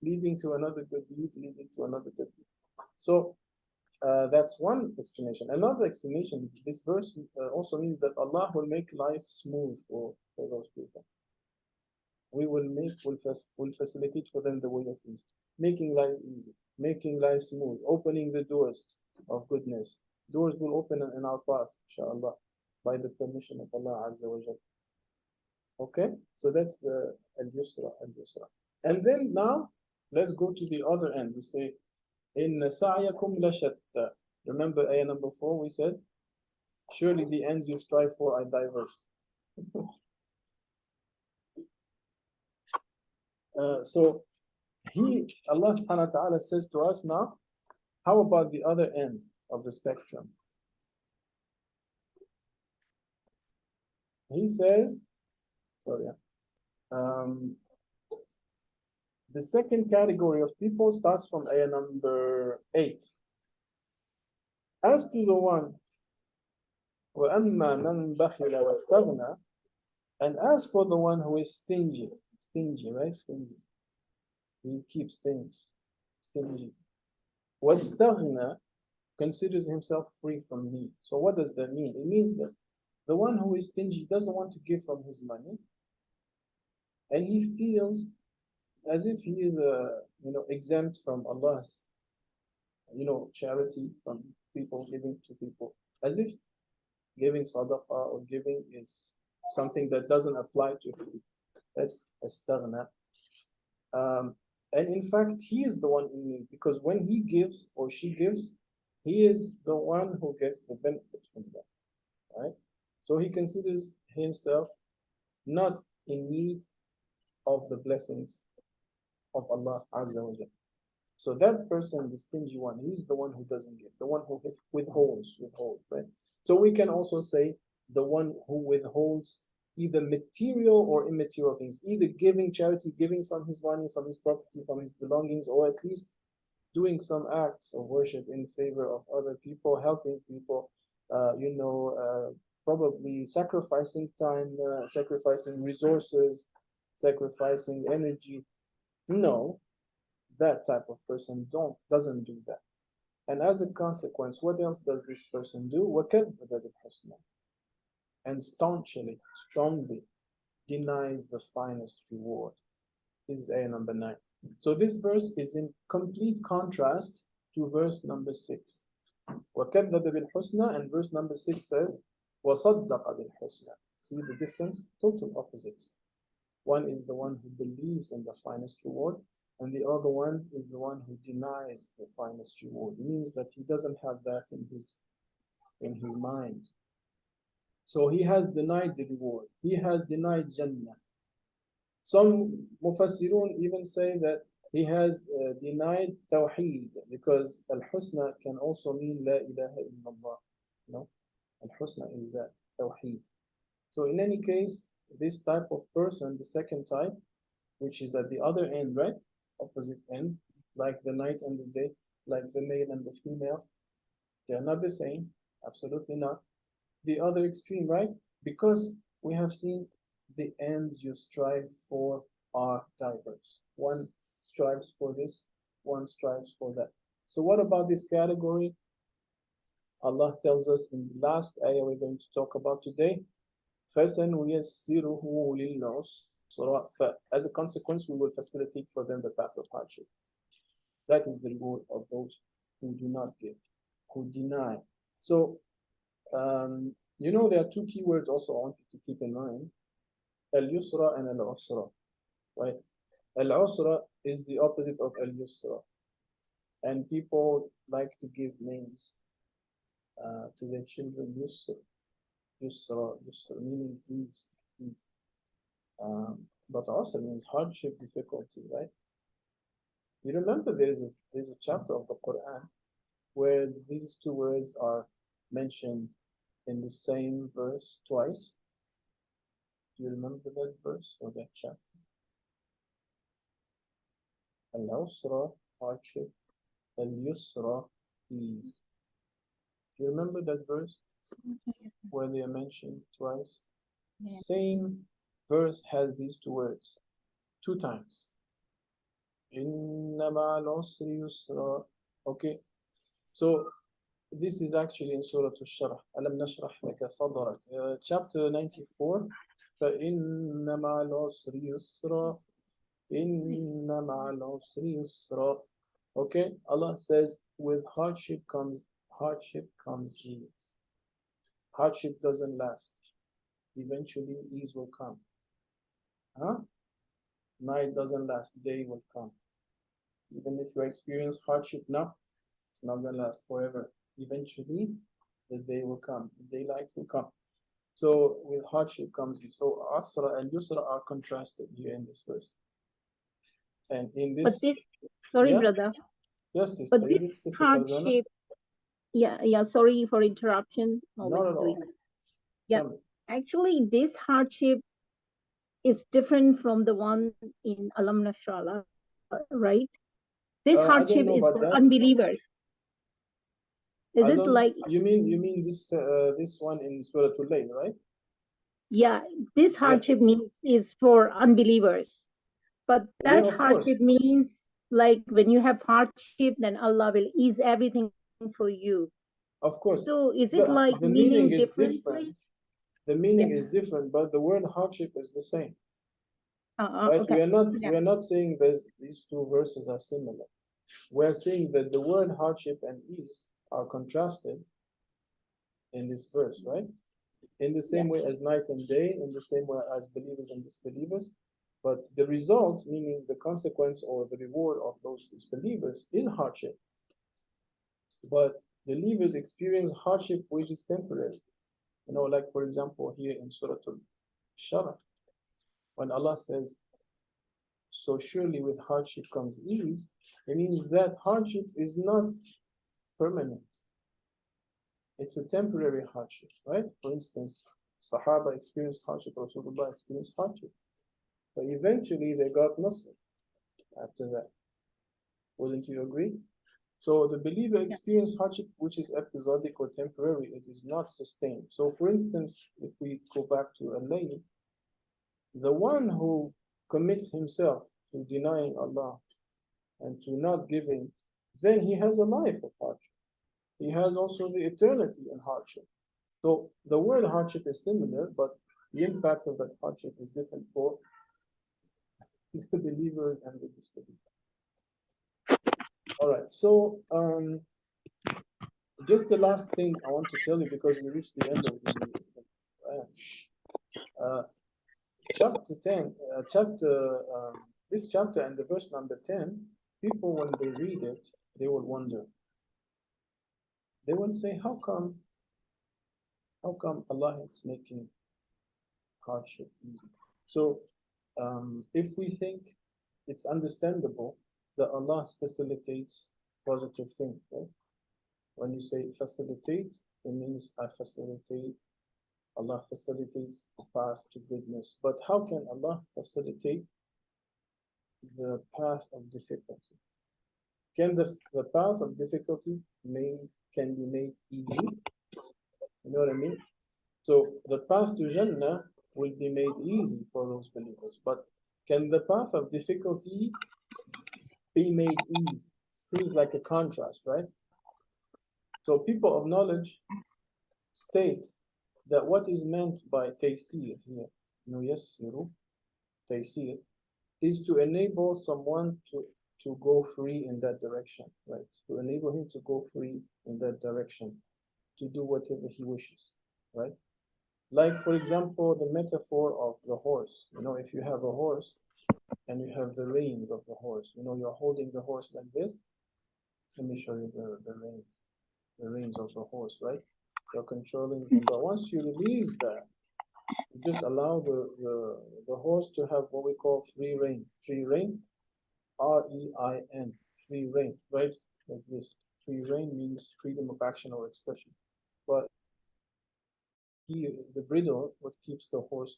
A: leading to another good deed, leading to another good deed. So that's one explanation. Another explanation, this verse also means that Allah will make life smooth for those people. We will facilitate for them the way of ease, making life easy, making life smooth, opening the doors of goodness. Doors will open in our path, inshallah, by the permission of Allah Azza wa Jalla. Okay, so that's the al-yusra. And then now, let's go to the other end. We say, إِنَّ سَعْيَكُمْ لَشَتَّى. Remember ayah number 4, we said, surely the ends you strive for are diverse. So Allah subhanahu wa ta'ala says to us now, how about the other end of the spectrum? He says, sorry, the second category of people starts from ayah number 8. As to the one, وَأَمَّا مَنْ بَخِلَ وَاسْتَغْنَى, and as for the one who is stingy, right? Stingy. He keeps things, stingy. وَاسْتَغْنَى, considers himself free from need. So what does that mean? It means that the one who is stingy doesn't want to give from his money, and he feels as if he is exempt from Allah's charity, from people giving to people, as if giving sadaqah or giving is something that doesn't apply to him. That's astaghna. And in fact, he is the one in need, because when he gives or she gives, he is the one who gets the benefit from that, right? So he considers himself not in need of the blessings of Allah Azza wa Jalla. So that person, the stingy one, he's the one who doesn't give, the one who withholds, right? So we can also say the one who withholds either material or immaterial things, either giving charity, giving from his money, from his property, from his belongings, or at least doing some acts of worship in favor of other people, helping people, probably sacrificing time, sacrificing resources, sacrificing energy. No, that type of person doesn't do that. And as a consequence, what else does this person do? وَكَذَّبَ بِالْحُسْنَى, and staunchly, strongly denies the finest reward. This is ayah number 9. So this verse is in complete contrast to verse number 6. وَكَذَّبَ بِالْحُسْنَى, and verse number 6 says, وَصَدَّقَ بِالْحُسْنَى. See the difference? Total opposites. One is the one who believes in the finest reward, and the other one is the one who denies the finest reward. It means that he doesn't have that in his mind. So he has denied the reward. He has denied Jannah. Some Mufassirun even say that he has denied Tawheed, because Al-Husna can also mean La ilaha illallah. Al-Husna is that, Tawheed. So in any case, this type of person, the second type, which is at the other end, right? Opposite end, like the night and the day, like the male and the female, they are not the same, absolutely not. The other extreme, right? Because we have seen the ends you strive for are diverse. One strives for this, one strives for that. So what about this category? Allah tells us in the last ayah we're going to talk about today, فَسَنُيَسِّرُهُ لِلْعُسْرَى. As a consequence, we will facilitate for them the path of hardship. That is the reward of those who do not give, who deny. So, there are two keywords also I want you to keep in mind. Al-Yusra and Al-Usra, right? Al-Usra is the opposite of Al-Yusra. And people like to give names to their children. Yusra, meaning ease. But also means hardship, difficulty, right? You remember there's a chapter of the Quran where these two words are mentioned in the same verse twice. Do you remember that verse or that chapter? Al-Usra, hardship, Al-Yusra, ease. Do you remember that verse where they are mentioned twice?
C: Yeah.
A: Same verse has these two words, 2 times. Inna ma'al usri yusra. Okay, so this is actually in Surah Al-Sharh. Alam nashrah laka sadrak. Chapter 94. فَإِنَّ مَعَ الْعُسْرِ يُسْرًا إِنَّ مَعَ الْعُسْرِ يُسْرًا. Okay, Allah says with hardship comes ease. Hardship doesn't last. Eventually ease will come. Night doesn't last, day will come. Even if you experience hardship now, it's not going to last forever. Eventually, the day will come, the daylight will come. So with hardship comes ease. So Asra and Yusra are contrasted here in this verse. And in
F: But
A: this,
F: sorry,
A: yeah,
F: brother.
A: yes, sister,
F: But
A: is
F: this
A: it Sister Farzana?
F: hardship, yeah, sorry for interruption.
A: Not
F: Always
A: at
F: doing
A: all.
F: that. Yeah,
A: Tell me.
F: actually, this hardship is different from the one in Alam Nashrallah, right? This
A: I don't
F: hardship
A: know
F: is
A: about
F: for
A: that.
F: unbelievers. Is it like?
A: You mean this one in Surah Al-Layl, right?
F: Yeah, this hardship means is for unbelievers. But
A: Yeah,
F: that
A: of course.
F: hardship means like when you have hardship, then Allah will ease everything for you.
A: Of course.
F: So is it like
A: The meaning is
F: differently?
A: different. The meaning
F: Yeah.
A: is different, but the word hardship is the same. Right?
F: Okay.
A: We are not saying these two verses are similar. We are saying that the word hardship and ease are contrasted in this verse, right? In the same way as night and day, in the same way as believers and disbelievers. But the result, meaning the consequence or the reward of those disbelievers, is hardship. But believers experience hardship which is temporary. You know, like for example, here in Surah Al-Shara, when Allah says, so surely with hardship comes ease, it means that hardship is not permanent. It's a temporary hardship, right? For instance, Sahaba experienced hardship, Rasulullah experienced hardship. But eventually they got Nasr after that. Wouldn't you agree? So the believer experiences hardship which is episodic or temporary. It is not sustained. So for instance, if we go back to Al-Layl, the one who commits himself to denying Allah and to not giving, then he has a life of hardship. He has also the eternity in hardship. So the word hardship is similar, but the impact of that hardship is different for the believers and the disbelievers. All right, so just the last thing I want to tell you, because we reached the end of the chapter 10, this chapter and the verse number 10, people when they read it, they will wonder. They will say, how come Allah is making hardship easy? So if we think it's understandable that Allah facilitates positive things, right? When you say facilitate, it means Allah facilitates the path to goodness. But how can Allah facilitate the path of difficulty? Can the path of difficulty can be made easy? You know what I mean? So the path to Jannah will be made easy for those believers. But can the path of difficulty be made easy? Seems like a contrast, right? So people of knowledge state that what is meant by taysir here, yuyassiru, taysir, is to enable someone to go free in that direction, right? To enable him to go free in that direction, to do whatever he wishes, right? Like, for example, the metaphor of the horse. You know, if you have a horse and you have the reins of the horse, you know, you're holding the horse like this. Let me show you the reins of the horse, right? You're controlling them. But once you release that, you just allow the horse to have what we call free rein. Free rein, R-E-I-N, free rein, right? Like this. Free rein means freedom of action or expression. But here, the bridle, what keeps the horse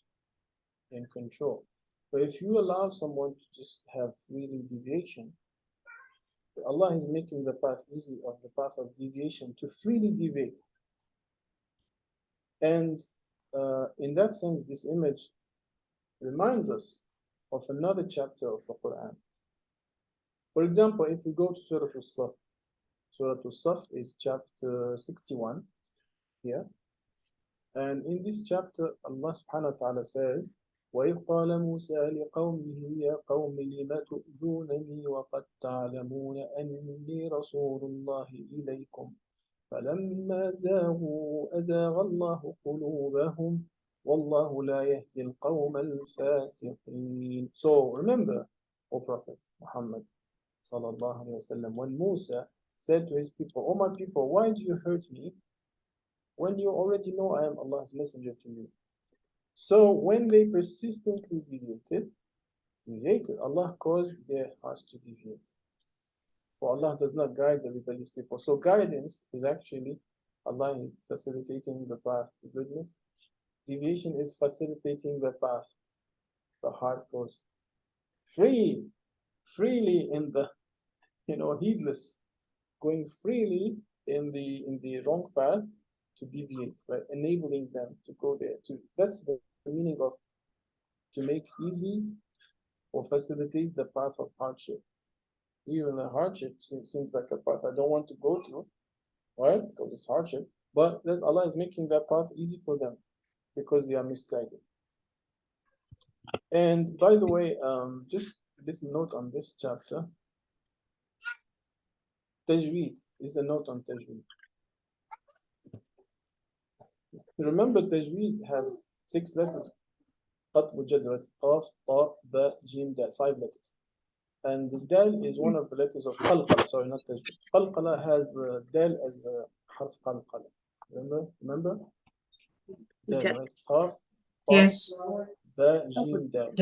A: in control. But if you allow someone to just have freely deviation, Allah is making the path easy of the path of deviation to freely deviate. And in that sense, this image reminds us of another chapter of the Quran. For example, if we go to Surah Al-Saf, Surah Al-Saf is chapter 61 here. And in this chapter, Allah subhanahu wa ta'ala says, وَإِذْ قَالَ مُوسَى لِقَوْمِهِ يَا قَوْمِ لِمَ تُؤْذُونَنِي وَقَدْ تَعْلَمُونَ أَنِّي رَسُولُ اللَّهِ إِلَيْكُمْ فَلَمَّا زَاغُوا أَزَاغَ اللَّهُ قُلُوبَهُمْ وَاللَّهُ لَا يَهْدِي الْقَوْمَ الْفَاسِقِينَ. So remember, O Prophet Muhammad sallallahu alayhi wa sallam, when Musa said to his people, "O my people, why do you hurt me when you already know I am Allah's messenger to you?" So when they persistently deviated, deviated. Allah caused their hearts to deviate. For Allah does not guide the rebellious people. So guidance is actually, Allah is facilitating the path to goodness. Deviation is facilitating the path. The heart goes freely in the, heedless, going freely in the wrong path to deviate, right? Enabling them to go there. That's the meaning of to make easy or facilitate the path of hardship. Even the hardship seems like a path I don't want to go through, right? Because it's hardship. But Allah is making that path easy for them because they are misguided. And by the way, just a little note on this chapter. Tajweed is a note on Tajweed. Remember, Tajweed has 6 letters. Qat, Mujadrat, Qaf, Ta, Ba, Jim, Dal, 5 letters. And the Dal is one of the letters of Qalqala, sorry, not Tajweed. Qalqala has the Dal as a harf Qalqala. Remember? Dal, right? Qaf, Ta,
G: Yes.
A: Ba, Jim, Dal.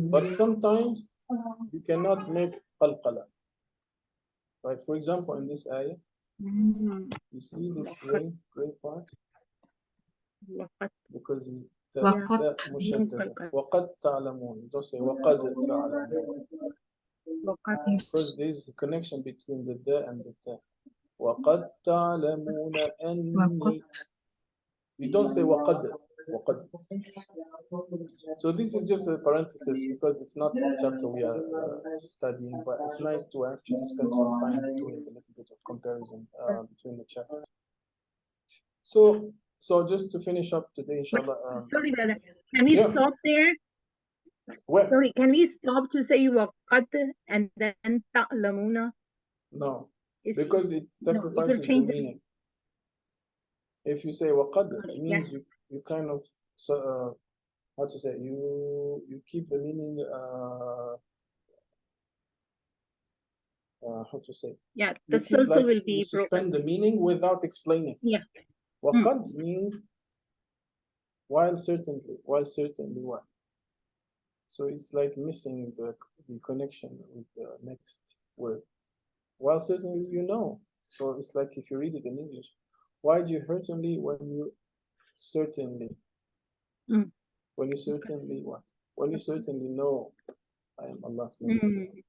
A: But sometimes you cannot make Qalqala. Right? For example, in this ayah, you see this gray part? Because it's the mushaddada. وَقَدْ تَعْلَمُونَ. You don't say وَقَدْ تَعْلَمُونَ. Because there's a connection between the da and the ta. وَقَدْ تَعْلَمُونَ أَنِّي. You don't say وَقَدْ. So this is just a parenthesis because it's not the chapter we are studying, but it's nice to actually spend some time doing a little bit of comparison between the chapters. So just to finish up today, inshallah.
F: Sorry, brother. Can we stop there?
A: Where?
F: Sorry, can we stop to say waqad and then ta'lamuna?
A: No, because it sacrifices the meaning. If you say waqad, it means you kind of how to say, you keep the meaning how to say?
F: Yeah, the circle will be
A: broken. Suspend the meaning without explaining.
F: Yeah.
A: Waqad means while certainly what? So it's like missing the connection with the next word. While certainly So it's like if you read it in English, why do you certainly when you certainly? When you certainly what? When you certainly know I am Allah's messenger.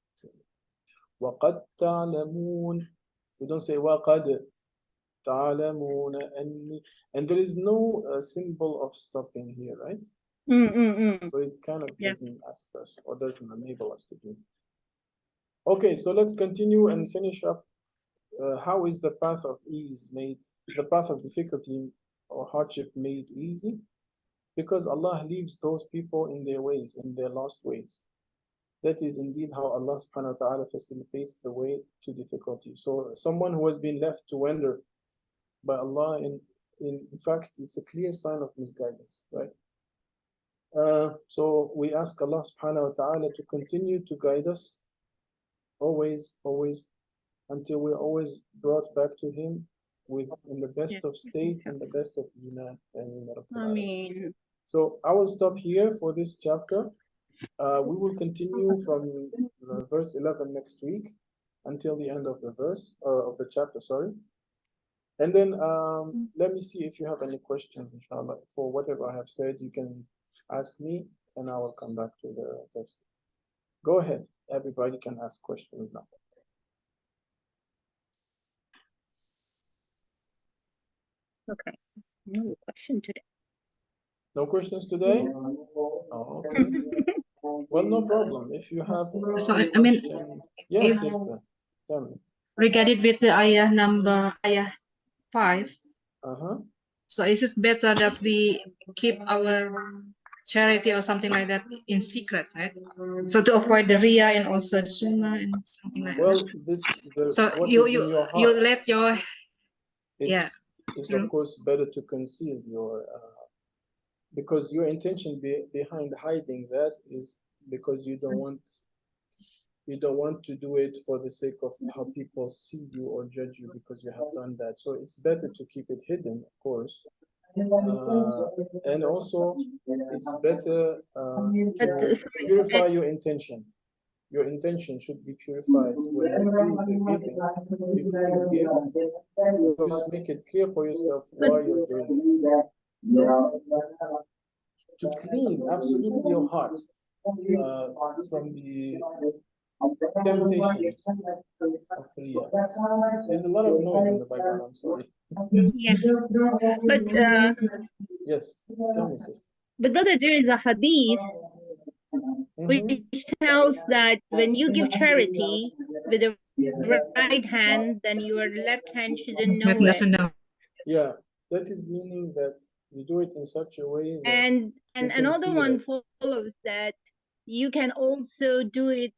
A: وَقَدْ تَعْلَمُونَ. We don't say وَقَدْ تَعْلَمُونَ أَنِّي. And there is no symbol of stopping here, right? So it kind of doesn't ask us or doesn't enable us to do. Okay, so let's continue and finish up. How is the path of ease made, the path of difficulty or hardship made easy? Because Allah leaves those people in their ways, in their lost ways. That is indeed how Allah subhanahu wa ta'ala facilitates the way to difficulty. So someone who has been left to wander by Allah, in fact, it's a clear sign of misguidance, right? So we ask Allah subhanahu wa ta'ala to continue to guide us always, until we're always brought back to Him in the best of state and the best of iman. Ameen. So I will stop here for this chapter. We will continue from verse 11 next week until the end of the verse of the chapter, sorry. And then let me see if you have any questions, inshallah. For whatever I have said, you can ask me and I will come back to the text. Go ahead. Everybody can ask questions now.
F: Okay. No question today.
A: No questions today? Oh, okay. Well, no problem. If you have
G: So I mean,
A: yes, sister. Tell me.
G: Regarding with the ayah 5. So is it better that we keep our charity or something like that in secret, right? So to avoid the riya and also sunnah and something like that. So you let your
A: it's of course better to conceal your because your intention behind hiding that is because you don't want to do it for the sake of how people see you or judge you because you have done that. So it's better to keep it hidden, of course, And also, it's better
F: But,
A: to
F: sorry,
A: purify your intention. Your intention should be purified when you do the giving. Before you give, just make it clear for yourself why you're doing it. To clean absolutely your heart from the temptations of Riyah. There's a lot of noise in the background, I'm sorry.
F: yes. But,
A: Yes, tell me, sister.
F: but brother, there is a hadith which tells that when you give charity with the right hand, then your left hand shouldn't know it.
G: Doesn't know.
A: Yeah, that is meaning that you do it in such a way that
F: And
A: can
F: another
A: see
F: one
A: it.
F: follows that you can also do it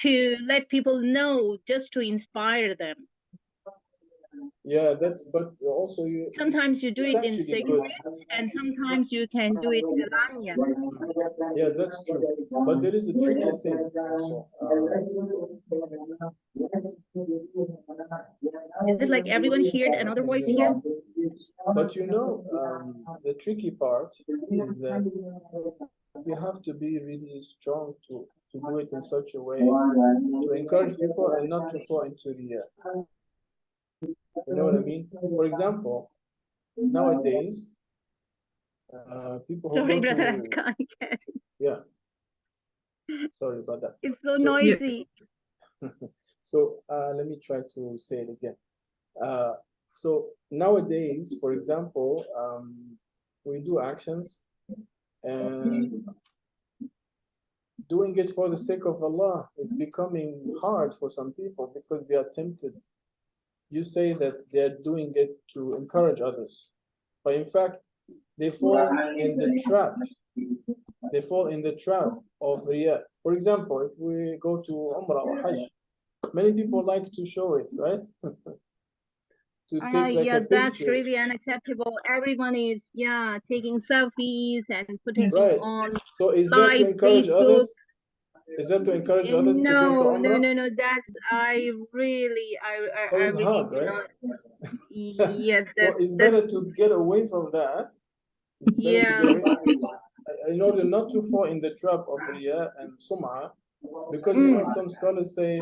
F: to let people know, just to inspire them.
A: Yeah, but also
F: Sometimes you do
A: it's
F: it in
A: actually
F: secret,
A: good.
F: and sometimes you can do it alanya.
A: Yeah, that's true. But there is a tricky thing also.
F: Is it like everyone heard another voice here?
A: But you know, the tricky part is that you have to be really strong to do it in such a way to encourage people and not to fall into the you know what I mean? For example, nowadays, people who
F: Sorry,
A: go
F: brother,
A: to yeah, sorry about that.
F: it's so noisy.
A: So let me try to say it again. So nowadays, for example, we do actions and doing it for the sake of Allah is becoming hard for some people because they are tempted. You say that they're doing it to encourage others, but in fact, they fall in the trap. They fall in the trap of Riyah. For example, if we go to Umrah or Hajj, many people like to show it, right? To take like
F: Yeah,
A: a
F: that's
A: picture.
F: really unacceptable. Everyone is, taking selfies and putting it
A: Right.
F: on
A: So is that to encourage
F: Facebook.
A: others? Is that to encourage others to go to Umrah?
F: No. That's I really
A: hard, right?
F: cannot. Yeah,
A: so it's better to get away from that. In order not to fall in the trap of Riyah and Sum'ah, because you know some scholars say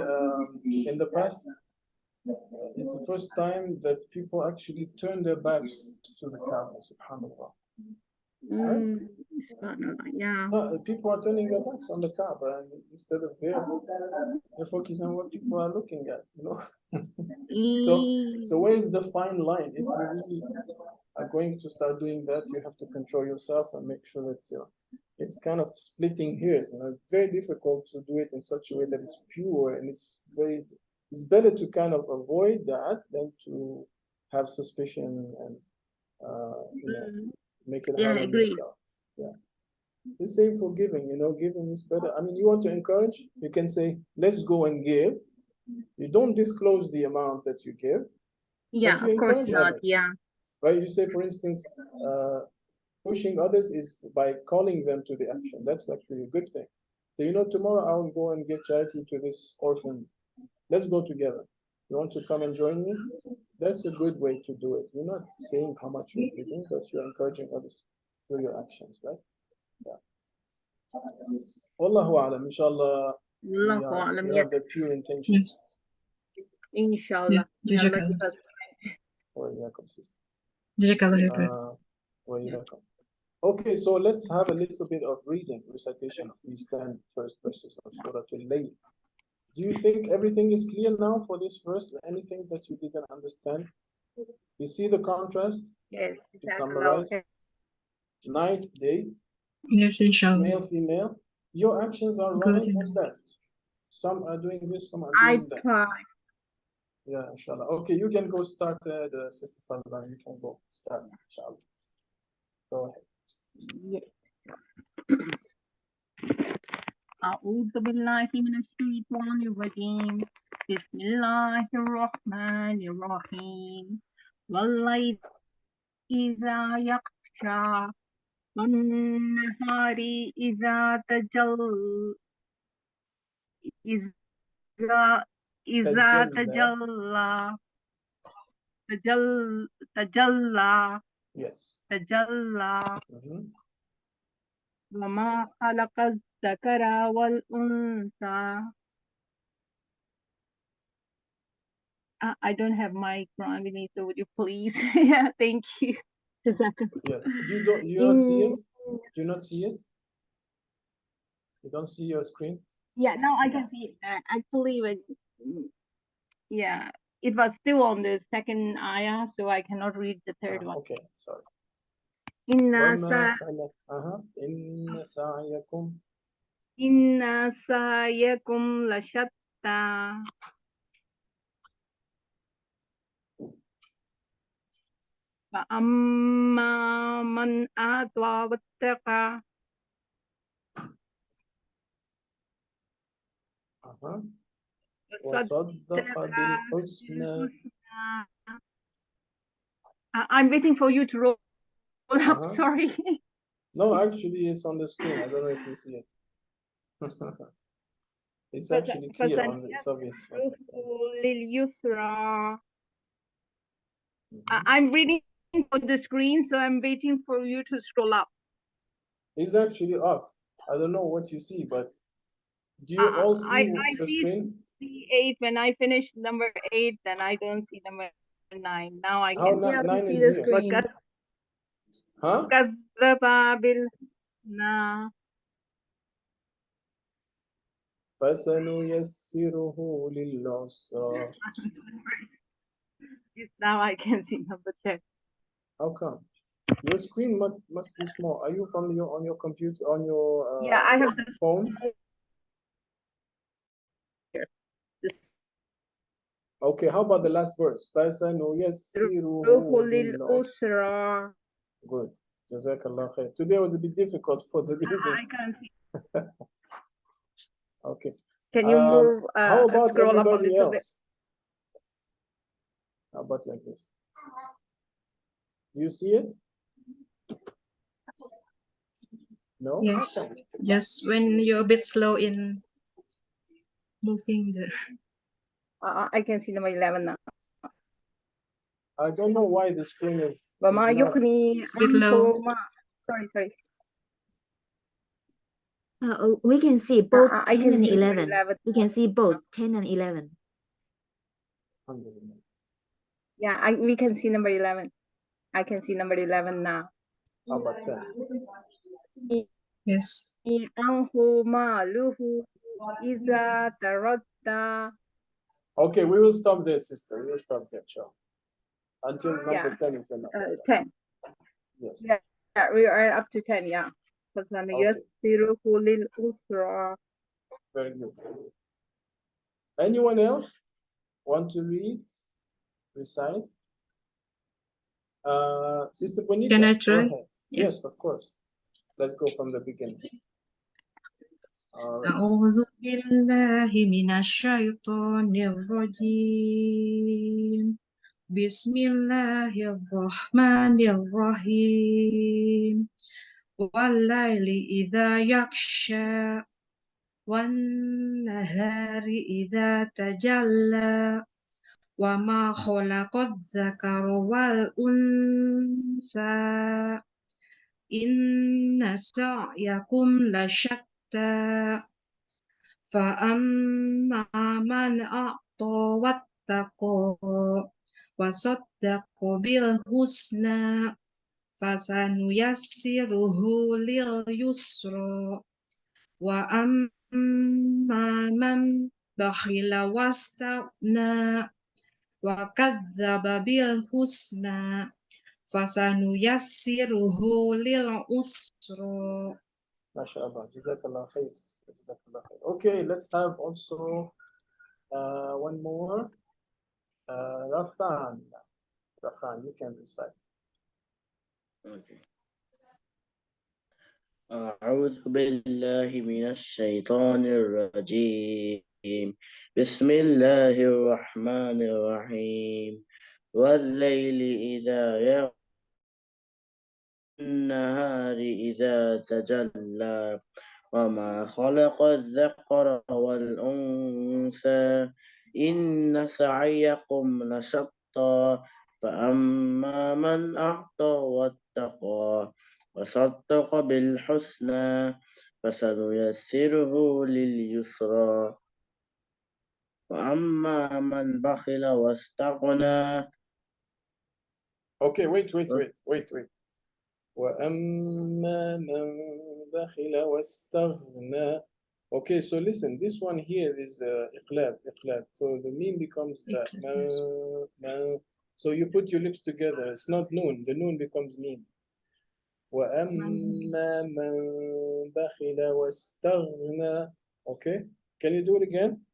A: in the past it's the first time that people actually turn their backs to the Kaaba, subhanAllah. Right? People are turning their backs on the Kaaba and instead of there, they're focusing on what people are looking at, you know. So where is the fine line? If you really are going to start doing that, you have to control yourself and make sure that it's kind of splitting hairs. You know, it's very difficult to do it in such a way that it's pure, and it's better to kind of avoid that than to have suspicion and you know, make it hard on yourself. Yeah. The same for giving, you know, giving is better. I mean, you want to encourage, you can say, let's go and give. You don't disclose the amount that you give.
F: Yeah, of course not.
A: Others.
F: Yeah.
A: Right? You say, for instance, pushing others is by calling them to the action. That's actually a good thing. So, you know, tomorrow I'll go and give charity to this orphan. Let's go together. You want to come and join me? That's a good way to do it. You're not saying how much you're giving, but you're encouraging others through your actions, right? Yeah. Wallahu alam, inshallah. We have the pure intentions.
F: Inshallah.
A: Okay, so let's have a little bit of reading, recitation of these 10 first verses of Surah Al-Layl. Do you think everything is clear now for this verse? Anything that you didn't understand? You see the contrast?
F: Yes.
A: Summarize. Night, day.
G: Yes, inshallah.
A: Male, female. Your actions are right and left. Some are doing this, some are doing that.
F: Try.
A: Yeah, inshallah. Okay, you can go start the Sister Farzan. You can go start, inshallah. Go ahead.
F: Yes. أعوذ بالله من الشيطان الرجيم بسم الله الرحمن الرحيم والليل إذا يغشى والنهار إذا تجلى tajalla.
A: Yes.
F: Tajalla. وما خلق الذكر والأنثى. I don't have my Quran with me, so would you please? Yeah, thank you.
A: Yes. You not see it? Do you not see it? You don't see your screen?
F: Yeah, now I can see it. Actually, yeah, it was still on the second ayah, so I cannot read the third one.
A: Okay, sorry.
F: Inna sa'yakum lashatta. فأما من أعطى واتقى.
A: وصدق بالحسنى.
F: I'm waiting for you to roll up. Sorry.
A: No, actually, it's on the screen. I don't know if you see it. It's actually clear on the surface.
F: I'm reading on the screen, so I'm waiting for you to scroll up.
A: It's actually up. I don't know what you see, but do you all see the screen?
F: See 8. When I finish number 8, then I don't see number 9. Now I can
C: see the screen.
A: Huh? فَسَنُيَسِّرُهُ لِلْعُسْرَى.
F: Now I can see number 10.
A: How come? Your screen must be small. Are you on your computer, on your
F: yeah, I have the
A: phone? Okay, how about the last verse? فَسَنُيَسِّرُهُ لِلْعُسْرَى. Good. Jazakallah khair. Today was a bit difficult for the reading.
F: I can't see.
A: Okay.
F: Can you move?
A: How about
F: scroll up a
A: everybody
F: little
A: else? How about like this? Do you see it? No?
G: Yes. Just when you're a bit slow in moving the.
F: I can see number 11 now.
A: I don't know why the screen is.
G: It's a bit low.
F: Sorry.
C: We can see both 10 and
F: 11.
C: 11. We can see both 10 and 11.
F: Yeah, we can see number 11. I can see number 11 now.
A: How about 10?
G: Yes.
A: Okay, we will stop there, sister. We will stop there, sure. Until number 10 is enough.
F: 10.
A: Yes.
F: Yeah, we are up to 10, yeah.
A: Okay. Very good. Anyone else want to read? Recite? Sister Bonita,
G: Can I try?
A: go ahead. Yes, of course. Let's go from the beginning.
G: أعوذ بالله من الشيطان الرجيم بسم الله الرحمن الرحيم والليل إذا يغشى والنهار إذا تجلى وما خلق الذكر والأنثى إن سعيكم لشتى فأما من أعطى واتقى وصدق بالحسنى فسنيسره لليسرى وأما من بخل واستغنى وكذب بالحسنى فسنيسره للعسرى.
A: MashaAllah. Jazakallah khair. Jazakallah khair. Okay, let's have also one more. Rafan. Rafan, you can recite.
E: Okay. أعوذ بالله من الشيطان الرجيم بسم الله الرحمن الرحيم والليل إذا يغشى النهار إذا تجلى وما خلق الذكر والأنثى إن سعيكم لشتى فأما من أعطى واتقى وصدق بالحسنى فسنيسره لليسرى وأما من بخل واستغنى.
A: Okay, wait. وأما من بخل واستغنى. Okay, so listen, this one here is إقلاب. So the meme becomes man. So you put your lips together. It's not noon. The noon becomes meme. وأما من بخل واستغنى. Okay, can you do it again?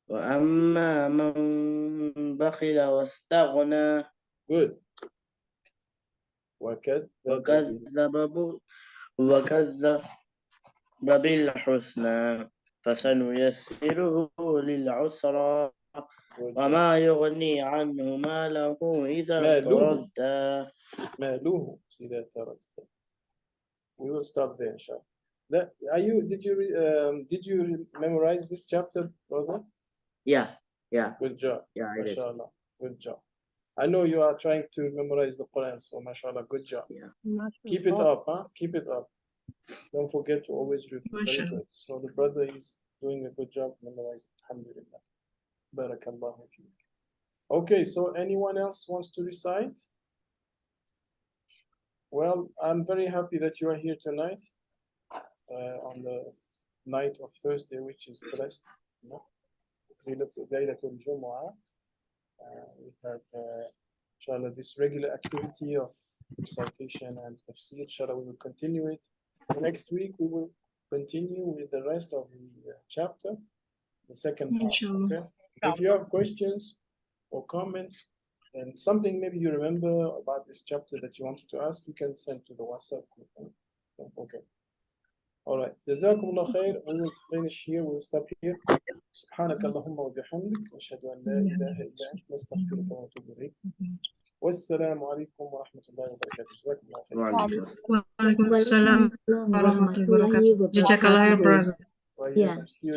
E: وأما من بخل واستغنى.
A: Good.
E: وكذب بالحسنى فسنيسره للعسرى وما يغني عنه ماله إذا تردى.
A: ماله إذا تردى. We will stop there, inshallah. Did you memorize this chapter, brother?
E: Yeah.
A: Good job.
E: Yeah, I did.
A: MashaAllah. Good job. I know you are trying to memorize the Quran, so mashallah, good job.
E: Yeah.
A: Keep it up, huh? Keep it up. Don't forget to always review. Very good. So the brother is doing a good job memorizing. Alhamdulillah. Barakallahu feek. Okay, so anyone else wants to recite? Well, I'm very happy that you are here tonight on the night of Thursday, which is blessed. Laylatul Jumu'ah. We have, inshallah, this regular activity of recitation and tafsir. Inshallah, we will continue it. Next week, we will continue with the rest of the chapter, the second half. Okay? If you have questions or comments and something maybe you remember about this chapter that you wanted to ask, you can send to the WhatsApp group. Don't forget. All right. Jazakumullah khair. We will finish here. We'll stop here. سبحانك اللهم وبحمدك أشهد أن لا إله إلا أنت نستغفرك ونتوب إليك والسلام عليكم ورحمة الله وبركاته. جزاكم الله خير.
G: وعليكم السلام ورحمة الله وبركاته. جزاك الله خير, brother.
A: Yeah.